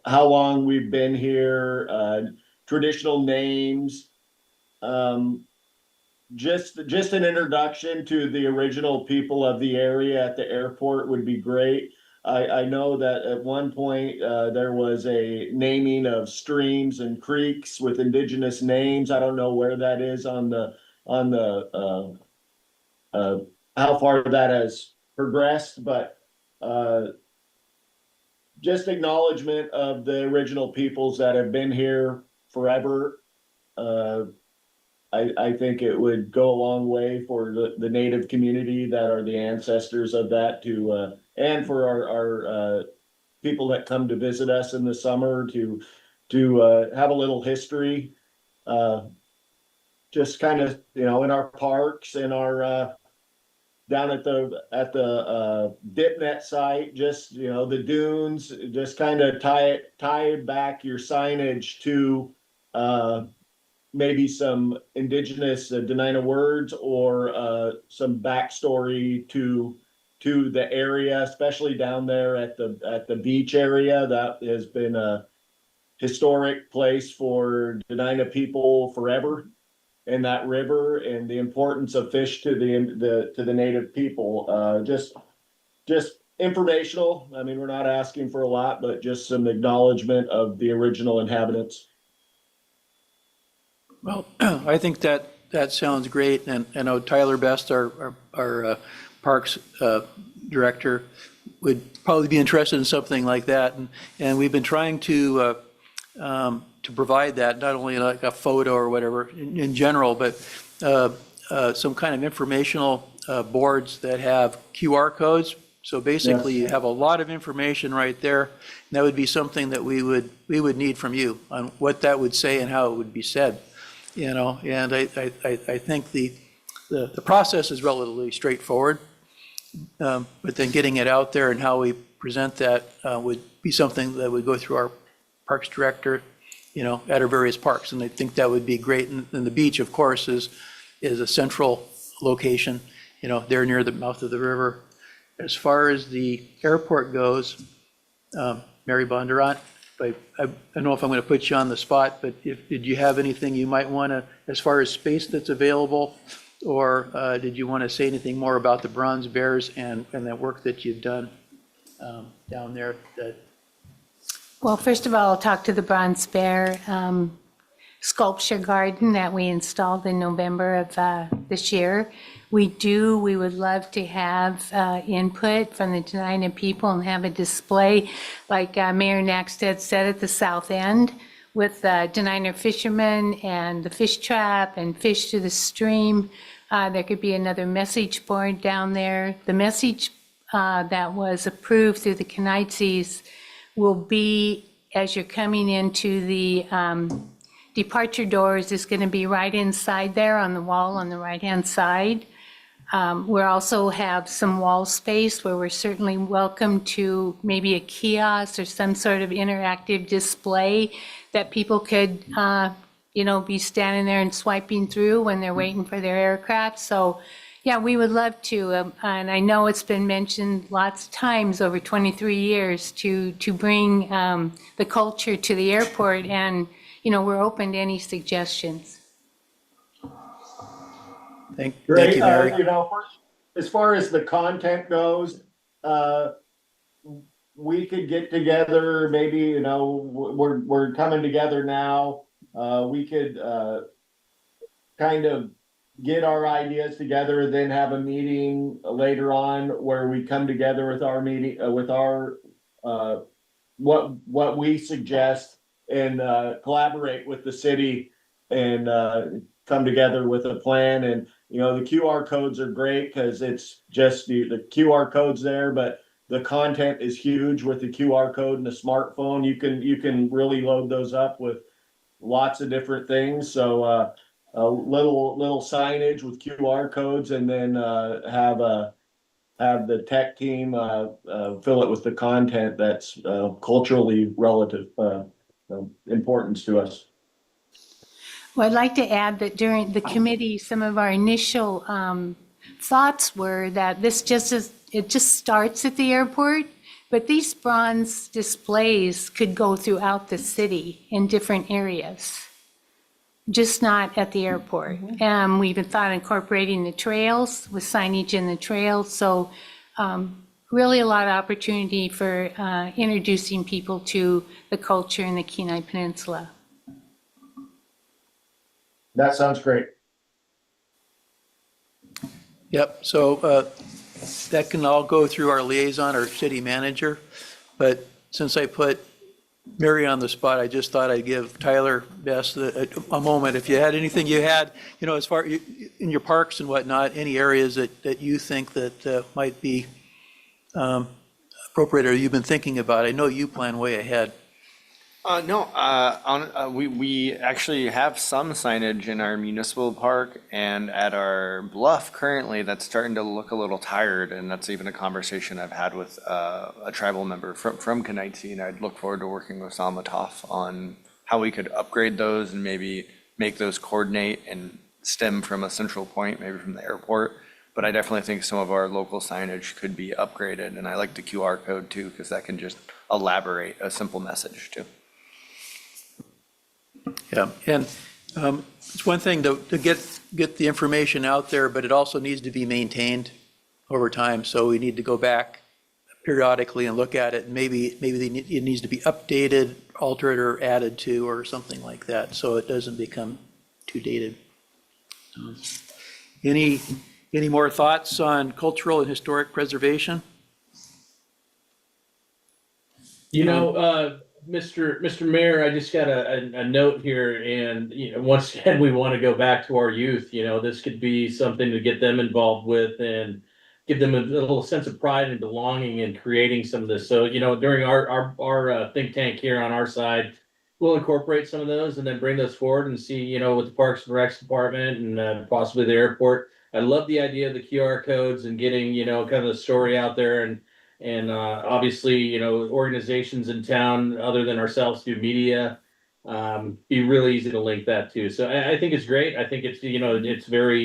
how long we've been here, traditional names. Just an introduction to the original people of the area at the airport would be great. I know that at one point there was a naming of streams and creeks with indigenous names. I don't know where that is on the how far that has progressed, but just acknowledgement of the original peoples that have been here forever. I think it would go a long way for the native community that are the ancestors of that and for our people that come to visit us in the summer to have a little history. Just kind of, in our parks and our down at the DipNet site, just, the dunes, just kind of tie back your signage to maybe some indigenous Dena'ina words or some backstory to the area, especially down there at the beach area. That has been a historic place for Dena'ina people forever, and that river and the importance of fish to the native people. Just informational. I mean, we're not asking for a lot, but just some acknowledgement of the original inhabitants. Well, I think that sounds great, and I know Tyler Best, our Parks Director, would probably be interested in something like that, and we've been trying to provide that, not only like a photo or whatever in general, but some kind of informational boards that have QR codes. So basically, you have a lot of information right there, and that would be something that we would need from you on what that would say and how it would be said. And I think the process is relatively straightforward, but then getting it out there and how we present that would be something that would go through our Parks Director, at our various parks, and I think that would be great. And the beach, of course, is a central location, there near the mouth of the river. As far as the airport goes, Mary Bondurant, I don't know if I'm going to put you on the spot, but did you have anything you might want to, as far as space that's available, or did you want to say anything more about the bronze bears and that work that you've done down there? Well, first of all, I'll talk to the Bronze Bear sculpture garden that we installed in November of this year. We would love to have input from the Dena'ina people and have a display, like Mayor Nackstead said, at the south end with Dena'ina fishermen and the fish trap and fish to the stream. There could be another message board down there. The message that was approved through the Kenaitze's will be, as you're coming into the departure doors, is going to be right inside there on the wall on the right-hand side. We also have some wall space where we're certainly welcome to maybe a kiosk or some sort of interactive display that people could, be standing there and swiping through when they're waiting for their aircraft. So, Yeah, we would love to. And I know it's been mentioned lots of times over 23 years to bring the culture to the airport. And, you know, we're open to any suggestions. Thank Great, you, Mary. you know, as far as the content goes, we could get together, maybe, you know, we're coming together now. We could, kind of get our ideas together, then have a meeting later on where we come together with our meeting, with our, what we suggest and, collaborate with the city and, come together with a plan. And, you know, the QR codes are great because it's just the QR codes there, but the content is huge with the QR code and the smartphone. You can really load those up with lots of different things. So, a little signage with QR codes, and then have the tech team fill it with the content that's culturally relative importance to us. Well, I'd like to add that during the committee, some of our initial thoughts were that it just starts at the airport, but these bronze displays could go throughout the city in different areas, just not at the airport. We even thought incorporating the trails with signage in the trails. So really a lot of opportunity for introducing people to the culture in the Kenai Peninsula. That sounds great. Yep, so that can all go through our liaison, our city manager. But since I put Mary on the spot, I just thought I'd give Tyler Best a moment. If you had anything you had, you know, as far in your parks and whatnot, any areas that you think that might be appropriate or you've been thinking about. I know you plan way ahead. We actually have some signage in our municipal park and at our bluff currently that's starting to look a little tired, and that's even a conversation I've had with a tribal member from Kenaitze, and I'd look forward to working with Salmatov on how we could upgrade those and maybe make those coordinate and stem from a central point, maybe from the airport. But I definitely think some of our local signage could be upgraded, and I like the QR code too, because that can just elaborate a simple message too. Yeah, and it's one thing to get the information out there, but it also needs to be maintained over time. So we need to go back periodically and look at it. And maybe it needs to be updated, altered, or added to, or something like that, so it doesn't become too dated. Any more thoughts on cultural and historic preservation? You know, Mr. Mayor, I just got a note here, and, you know, once again, we want to go back to our youth. You know, this could be something to get them involved with and give them a little sense of pride and belonging in creating some of this. So, you know, during our think tank here on our side, we'll incorporate some of those and then bring those forward and see, you know, with the Parks and Recs Department and possibly the airport. I love the idea of the QR codes and getting, you know, kind of the story out there, and obviously, you know, organizations in town other than ourselves do media, be really easy to link that too. So I think it's great. I think it's, you know, it's very,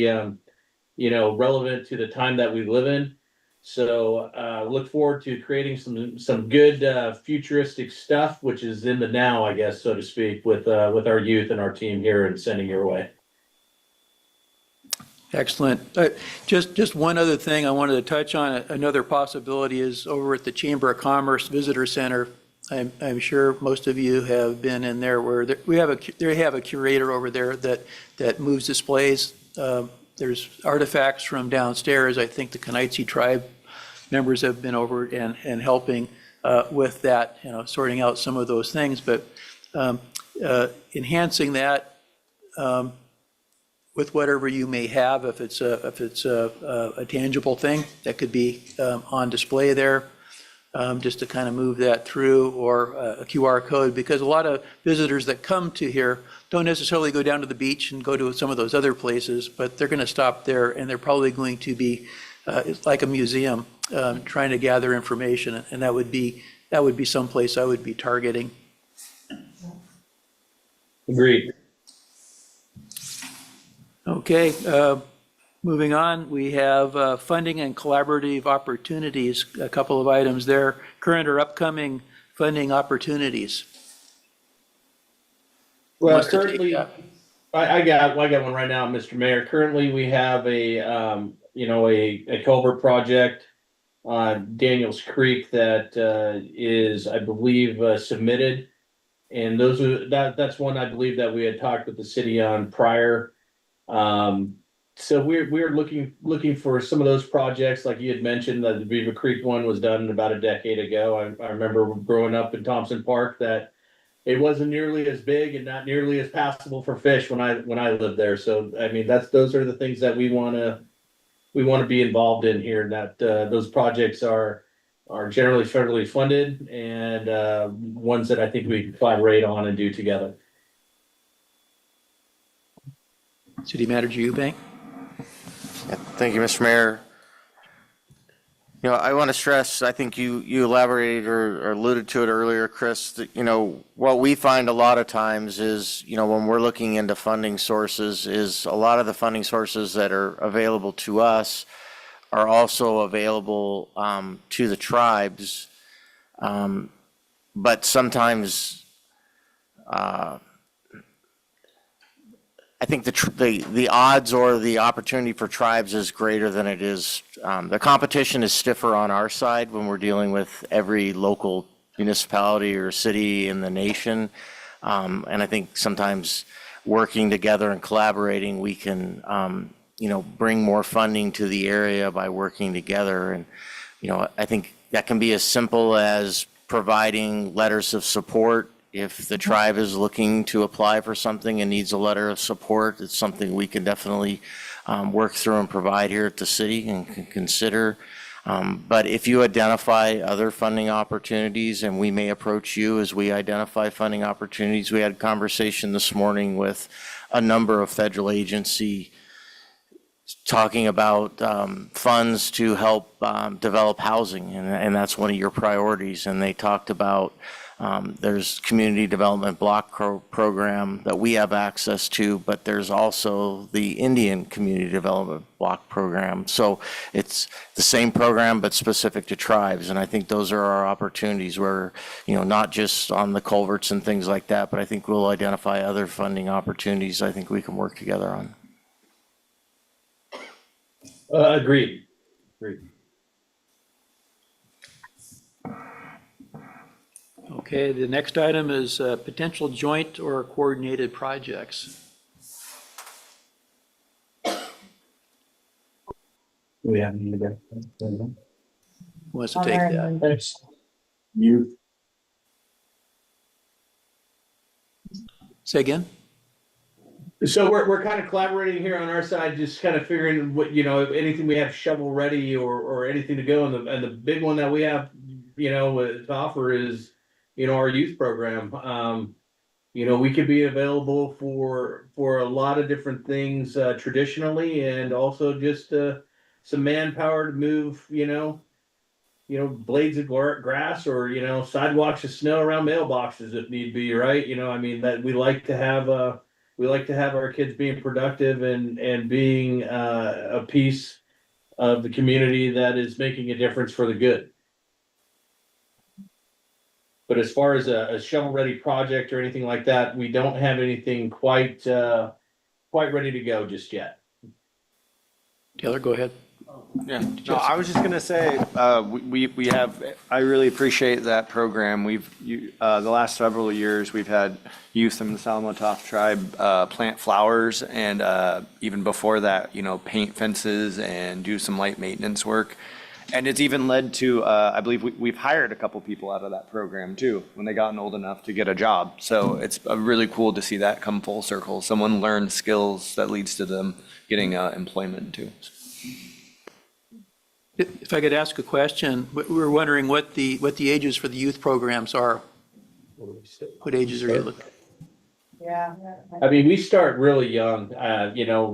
you know, relevant to the time that we live in. So look forward to creating some good futuristic stuff, which is in the now, I guess, so to speak, with our youth and our team here and sending your way. Excellent. Just one other thing I wanted to touch on. Another possibility is over at the Chamber of Commerce Visitor Center. I'm sure most of you have been in there where they have a curator over there that moves displays. There's artifacts from downstairs. I think the Kenaitze tribe members have been over and helping with that, you know, sorting out some of those things, but enhancing that with whatever you may have, if it's a tangible thing that could be on display there, just to kind of move that through, or a QR code, because a lot of visitors that come to here don't necessarily go down to the beach and go to some of those other places, but they're going to stop there, and they're probably going to be it's like a museum, trying to gather information, and that would be someplace I would be targeting. Agreed. Okay, Moving on, we have funding and collaborative opportunities, a couple of items there, current or upcoming funding opportunities. Well, Wants to take currently, that? I got one right now, Mr. Mayor. Currently, we have a culvert project on Daniels Creek that is, I believe, submitted. And that's one I believe that we had talked with the city on prior. So we're looking for some of those projects, like you had mentioned, that the Beaver Creek one was done about a decade ago. I remember growing up in Thompson Park that it wasn't nearly as big and not nearly as passable for fish when I lived there. So I mean, those are the things that we want to be involved in here. That those projects are generally federally funded and ones that I think we can collaborate on and do together. City Manager Eubank? Yeah, thank you, Mr. Mayor. You know, I want to stress, I think you elaborated or alluded to it earlier, Chris, that, you know, what we find a lot of times is, you know, when we're looking into funding sources, is a lot of the funding sources that are available to us are also available to the tribes. But sometimes I think the odds or the opportunity for tribes is greater than it is. The competition is stiffer on our side when we're dealing with every local municipality or city in the nation. And I think sometimes working together and collaborating, we can, you know, bring more funding to the area by working together. And, you know, I think that can be as simple as providing letters of support. If the tribe is looking to apply for something and needs a letter of support, it's something we can definitely work through and provide here at the city and can consider. But if you identify other funding opportunities, and we may approach you as we identify funding opportunities, we had a conversation this morning with a number of federal agencies talking about funds to help develop housing, and that's one of your priorities. And they talked about there's community development block program that we have access to, but there's also the Indian Community Development Block Program. So it's the same program, but specific to tribes. And I think those are our opportunities where, you know, not just on the culverts and things like that, but I think we'll identify other funding opportunities I think we can work together on. Agreed. Okay, the next item is potential joint or coordinated projects. We have any there? Who wants to take that? Thanks. You. Say again? So we're kind of collaborating here on our side, just kind of figuring what, you know, if anything we have shovel ready or anything to go. And the big one that we have, you know, to offer is, you know, our youth program. You know, we could be available for a lot of different things traditionally, and also just some manpower to move, you know, blades of grass or, you know, sidewalks of snow around mailboxes if need be, right? You know, I mean, that we like to have our kids being productive and being a piece of the community that is making a difference for the good. But as far as a shovel-ready project or anything like that, we don't have anything quite ready to go just yet. Taylor, go ahead. Yeah, no, I was just gonna say, we have, I really appreciate that program. The last several years, we've had youth in the Salamatoff tribe plant flowers, and even before that, you know, paint fences and do some light maintenance work. And it's even led to, I believe we've hired a couple people out of that program too, when they gotten old enough to get a job. So it's really cool to see that come full circle. Someone learned skills that leads to them getting employment too. If I could ask a question, we were wondering what the ages for the youth programs are. What ages are you looking at? Yeah. I mean, we start really young, you know,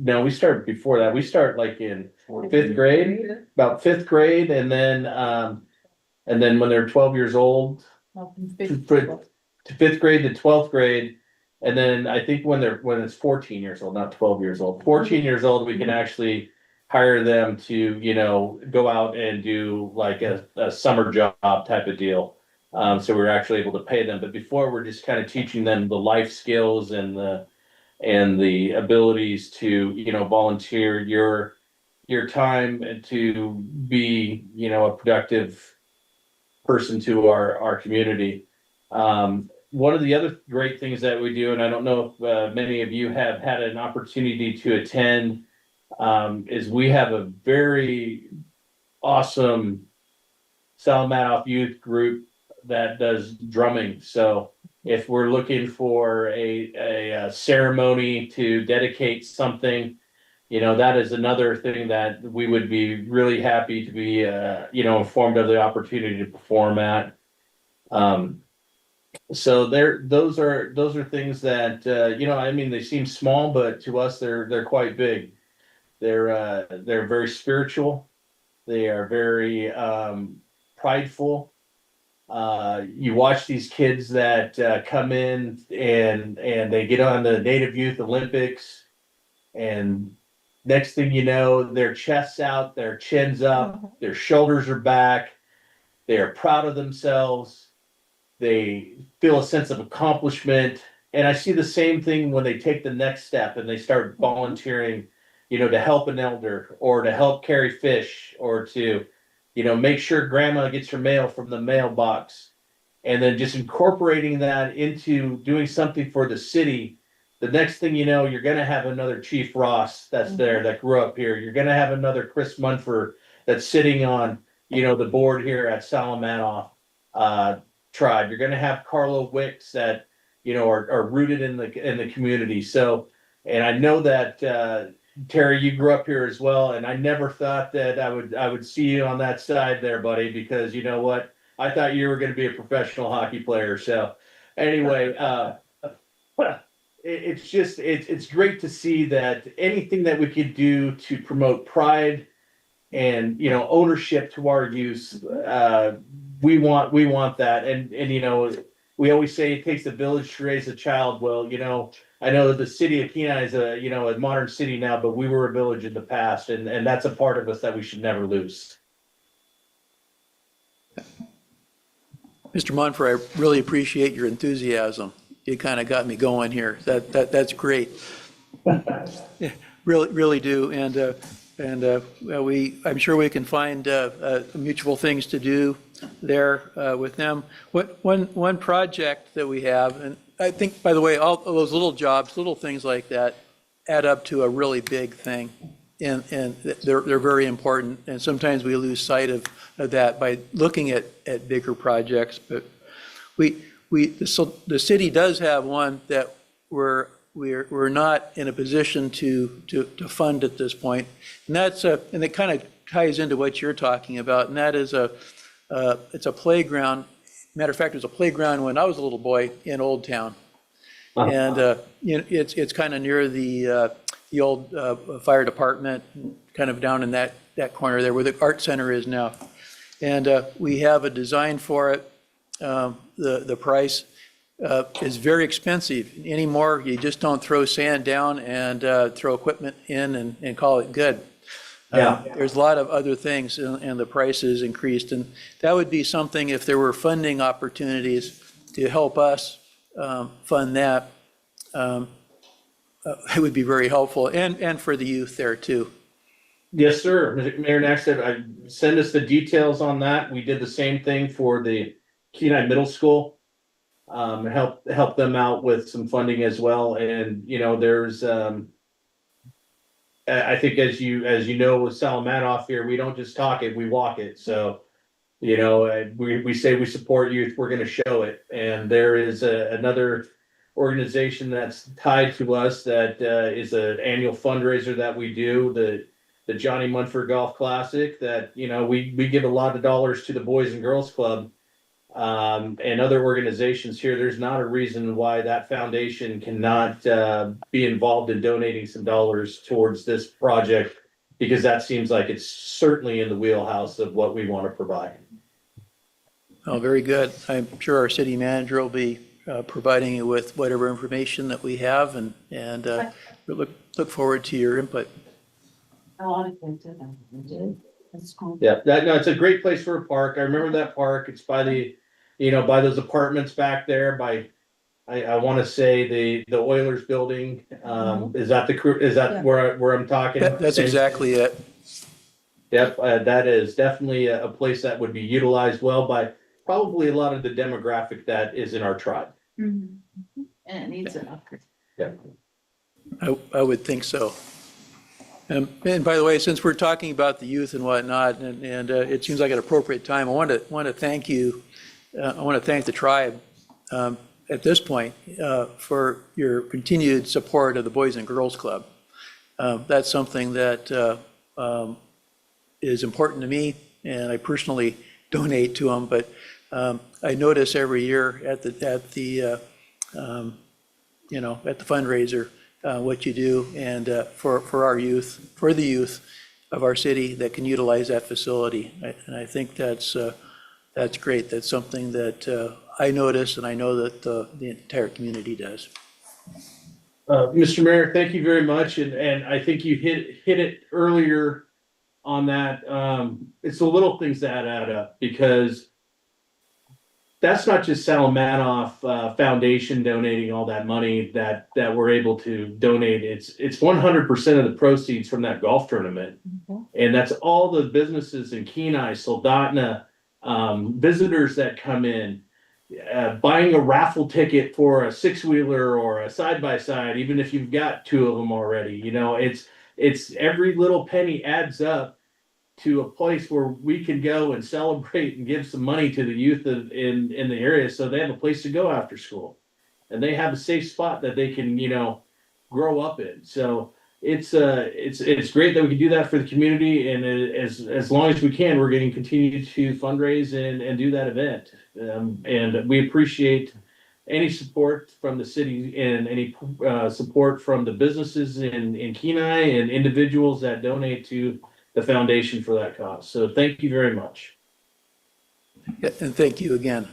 no, we start before that. We start like in fifth grade, about fifth grade, and then when they're 12 years old, to fifth grade to 12th grade, And then I think when it's 14 years old, not 12 years old, 14 years old, we can actually hire them to, go out and do like a summer job type of deal. So we're actually able to pay them. But before, we're just kind of teaching them the life skills and the abilities to, volunteer your time and to be, a productive person to our community. One of the other great things that we do, and I don't know if many of you have had an opportunity to attend, is we have a very awesome Salamatoff youth group that does drumming. So if we're looking for a ceremony to dedicate something, that is another thing that we would be really happy to be, informed of the opportunity to perform at. So those are things that, they seem small, but to us, they're quite big. They're very spiritual. They are very prideful. You watch these kids that come in and they get on the Native Youth Olympics, and next thing you know, their chests out, their chins up, their shoulders are back. They are proud of themselves. They feel a sense of accomplishment. And I see the same thing when they take the next step and they start volunteering, to help an elder or to help carry fish or to, make sure grandma gets her mail from the mailbox. And then just incorporating that into doing something for the city. The next thing you know, you're going to have another Chief Ross that's there that grew up here. You're going to have another Chris Munford that's sitting on, the board here at Salamatoff Tribe. You're going to have Carlo Wicks that, are rooted in the community. So, and I know that, Terry, you grew up here as well, and I never thought that I would see you on that side there, buddy, because you know what? I thought you were going to be a professional hockey player. So anyway, it's great to see that anything that we could do to promote pride and, ownership to our youth, we want that. And we always say it takes a village to raise a child. Well, I know that the city of Kenai is a modern city now, but we were a village in the past, and that's a part of us that we should never lose. Mr. Munford, I really appreciate your enthusiasm. You kind of got me going here. That's great. Yeah, really do. And I'm sure we can find mutual things to do there with them. One project that we have, and I think, by the way, all of those little jobs, little things like that add up to a really big thing. And they're very important. And sometimes we lose sight of that by looking at bigger projects. But the city does have one that we're not in a position to fund at this point. And that's and it kind of ties into what you're talking about. And that is it's a playground. Matter of fact, it was a playground when I was a little boy in Old Town. And it's kind of near the old fire department, kind of down in that corner there where the art center is now. And we have a design for it. The price is very expensive. Anymore, you just don't throw sand down and throw equipment in and call it good. There's a lot of other things, and the price is increased. And that would be something, if there were funding opportunities to help us fund that, it would be very helpful, and for the youth there too. Yes, sir. Mayor Nack said, send us the details on that. We did the same thing for the Kenai Middle School, help them out with some funding as well. And, there's, I think as you know, with Salamatoff here, we don't just talk it, we walk it. So, we say we support youth, we're going to show it. And there is another organization that's tied to us that is an annual fundraiser that we do, the Johnny Munford Golf Classic, that, we give a lot of dollars to the Boys and Girls Club and other organizations here. There's not a reason why that foundation cannot be involved in donating some dollars towards this project, because that seems like it's certainly in the wheelhouse of what we want to provide. Oh, very good. I'm sure our city manager will be providing you with whatever information that we have, and we look forward to your input. Yeah, no, it's a great place for a park. I remember that park. It's by the, by those apartments back there by, I want to say the Oilers building. Is that where I'm talking? That's exactly it. Yep, that is definitely a place that would be utilized well by probably a lot of the demographic that is in our tribe. And it needs an upgrade. Yeah. I would think so. And by the way, since we're talking about the youth and whatnot, and it seems like an appropriate time, I want to thank you. I want to thank the tribe at this point for your continued support of the Boys and Girls Club. That's something that is important to me, and I personally donate to them. But I notice every year at the fundraiser what you do, and for our youth, for the youth of our city that can utilize that facility. And I think that's great. That's something that I notice, and I know that the entire community does. Mr. Mayor, thank you very much. And I think you hit it earlier on that. It's the little things that add up, because that's not just Salamanoff Foundation donating all that money that we're able to donate. It's 100% of the proceeds from that golf tournament. And that's all the businesses in Kenai, Soldotna, visitors that come in, buying a raffle ticket for a 6-wheeler or a side-by-side, even if you've got 2 of them already. It's every little penny adds up to a place where we can go and celebrate and give some money to the youth in the area, so they have a place to go after school, and they have a safe spot that they can grow up in. So it's great that we can do that for the community, and as long as we can, we're going to continue to fundraise and do that event. And we appreciate any support from the city and any support from the businesses in Kenai and individuals that donate to the foundation for that cause. So thank you very much. Yeah, and thank you again.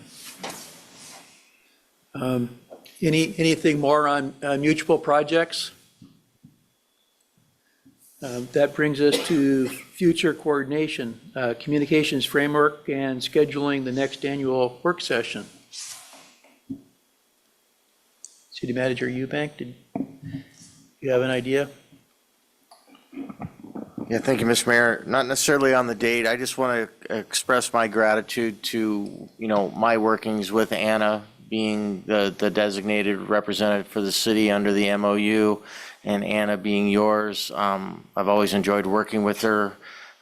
Anything more on mutual projects? That brings us to future coordination, communications framework, and scheduling the next annual work session. City Manager Eubank, did you have an idea? Yeah, thank you, Mr. Mayor. Not necessarily on the date. I just want to express my gratitude to, my workings with Anna being the designated representative for the city under the MOU, and Anna being yours. I've always enjoyed working with her.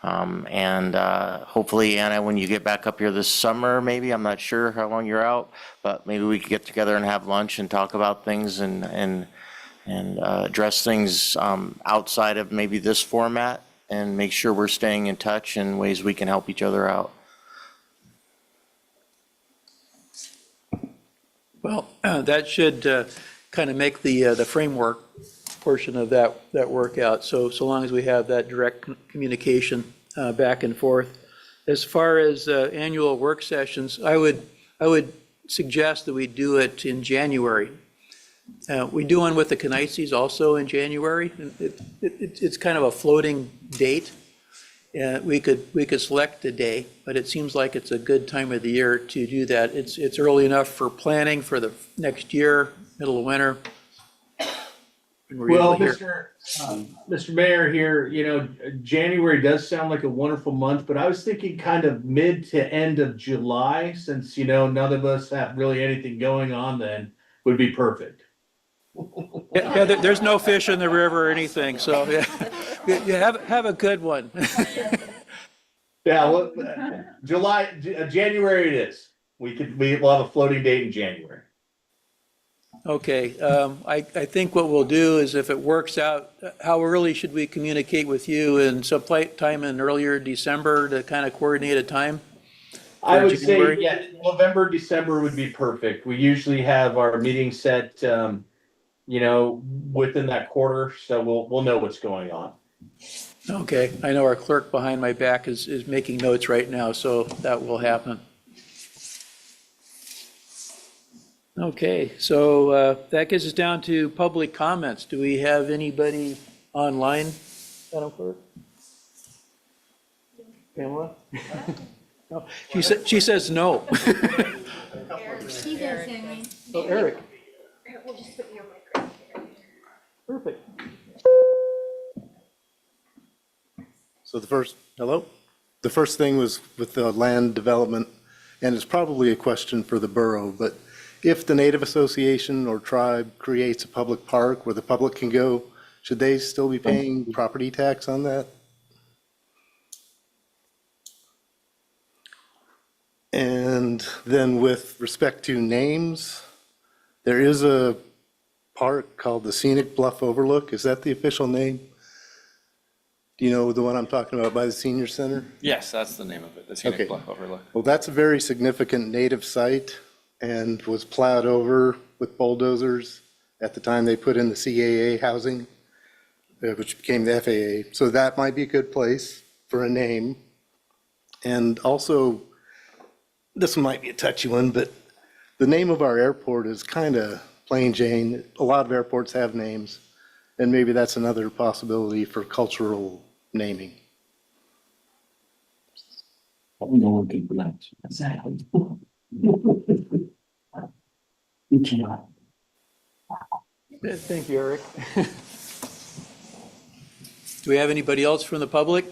And hopefully, Anna, when you get back up here this summer, maybe, I'm not sure how long you're out, but maybe we could get together and have lunch and talk about things and address things outside of maybe this format, and make sure we're staying in touch in ways we can help each other out. Well, that should kind of make the framework portion of that work out. So long as we have that direct communication back and forth. As far as annual work sessions, I would suggest that we do it in January. We do one with the Knightsies also in January. It's kind of a floating date. We could select a day, but it seems like it's a good time of the year to do that. It's early enough for planning for the next year, middle of winter. Well, Mr. Mayor here, January does sound like a wonderful month, but I was thinking kind of mid to end of July, since, none of us have really anything going on then, would be perfect. Yeah, there's no fish in the river or anything, so yeah, you have a good one. Yeah, well, January it is. We'll have a floating date in January. Okay, I think what we'll do is, if it works out, how early should we communicate with you, and sometime in earlier December to kind of coordinate a time? I would say, yeah, November, December would be perfect. We usually have our meeting set, within that quarter, so we'll know what's going on. Okay, I know our clerk behind my back is making notes right now, so that will happen. Okay, so that gets us down to public comments. Do we have anybody online, Madam Clerk? Pamela? No, she says no. She does, Henry. Oh, Eric, We'll just put you on my mic. perfect. So the first thing was with the land development, and it's probably a question for the borough, but if the Native Association or tribe creates a public park where the public can go, should they still be paying property tax on that? And then with respect to names, there is a park called the Scenic Bluff Overlook. Is that the official name? Do you know the one I'm talking about by the senior center? Yes, that's the name of it, the Scenic Okay. Bluff Overlook. Well, that's a very significant native site and was plowed over with bulldozers at the time they put in the CAA housing, which became the FAA. So that might be a good place for a name. And also, this might be a touchy one, but the name of our airport is kind of plain Jane. A lot of airports have names, and maybe that's another possibility for cultural naming. No one can pronounce. Exactly. You cannot. Thank you, Eric. Do we have anybody else from the public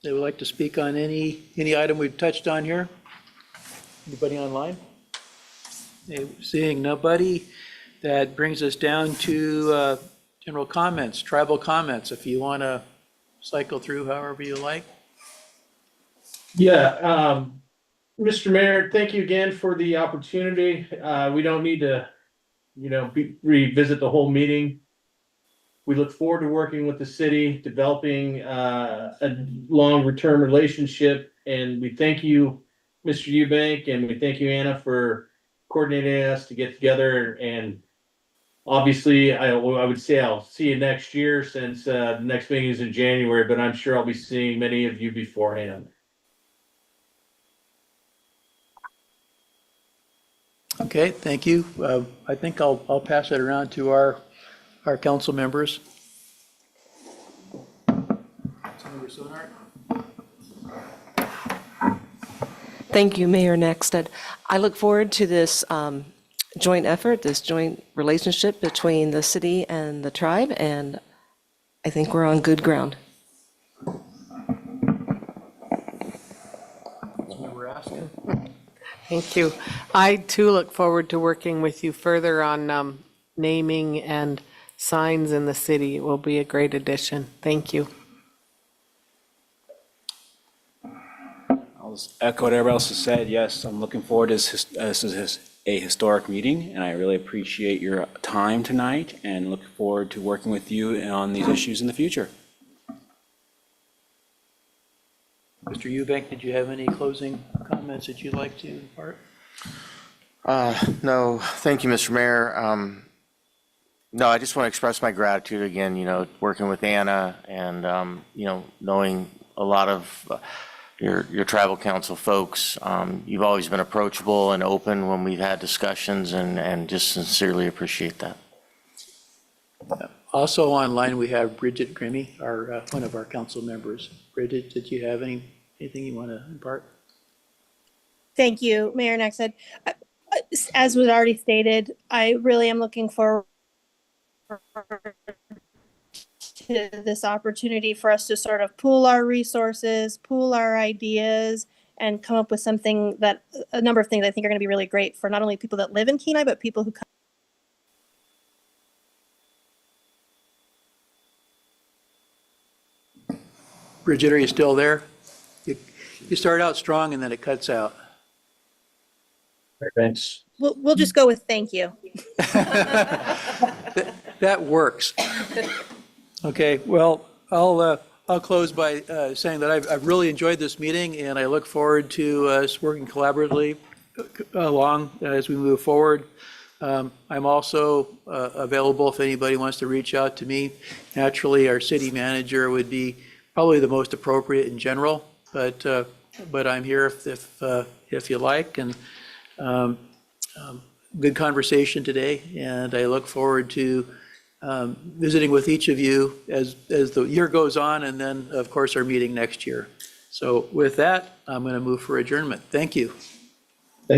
that would like to speak on any item we've touched on here? Anybody online? Seeing nobody, that brings us down to general comments, tribal comments, if you want to cycle through however you like. Yeah, Mr. Mayor, thank you again for the opportunity. We don't need to, revisit the whole meeting. We look forward to working with the city, developing a long-term relationship, and we thank you, Mr. Eubank, and we thank you, Anna, for coordinating us to get together. And obviously, I would say I'll see you next year, since the next meeting is in January, but I'm sure I'll be seeing many of you beforehand. Okay, thank you. I think I'll pass it around to our council members. Councilmember Sonart? Thank you, Mayor Nexted. I look forward to this joint effort, this joint relationship between the city and the tribe, and I think we're on good ground. Councilmember Askin? Thank you. I too look forward to working with you further on naming and signs in the city. It will be a great addition. Thank you. I'll just echo what everybody else has said. Yes, I'm looking forward to this is a historic meeting, and I really appreciate your time tonight and look forward to working with you on these issues in the future. Mr. Eubank, did you have any closing comments that you'd like to impart? No, thank you, Mr. Mayor. No, I just want to express my gratitude again, working with Anna and, knowing a lot of your tribal council folks. You've always been approachable and open when we've had discussions, and just sincerely appreciate that. Also online, we have Bridget Grimmy, one of our council members. Bridget, did you have anything you want to impart? Thank you, Mayor Nexted. As was already stated, I really am looking forward to this opportunity for us to sort of pool our resources, pool our ideas, and come up with a number of things I think are going to be really great for not only people that live in Kenai, but people who come. Bridget, are you still there? You start out strong and then it cuts out. Thanks. We'll just go with thank you. That works. Okay, well, I'll close by saying that I've really enjoyed this meeting, and I look forward to us working collaboratively along as we move forward. I'm also available if anybody wants to reach out to me. Naturally, our city manager would be probably the most appropriate in general, but I'm here if you like. And good conversation today, and I look forward to visiting with each of you as the year goes on, and then, of course, our meeting next year. So with that, I'm going to move for adjournment. Thank you.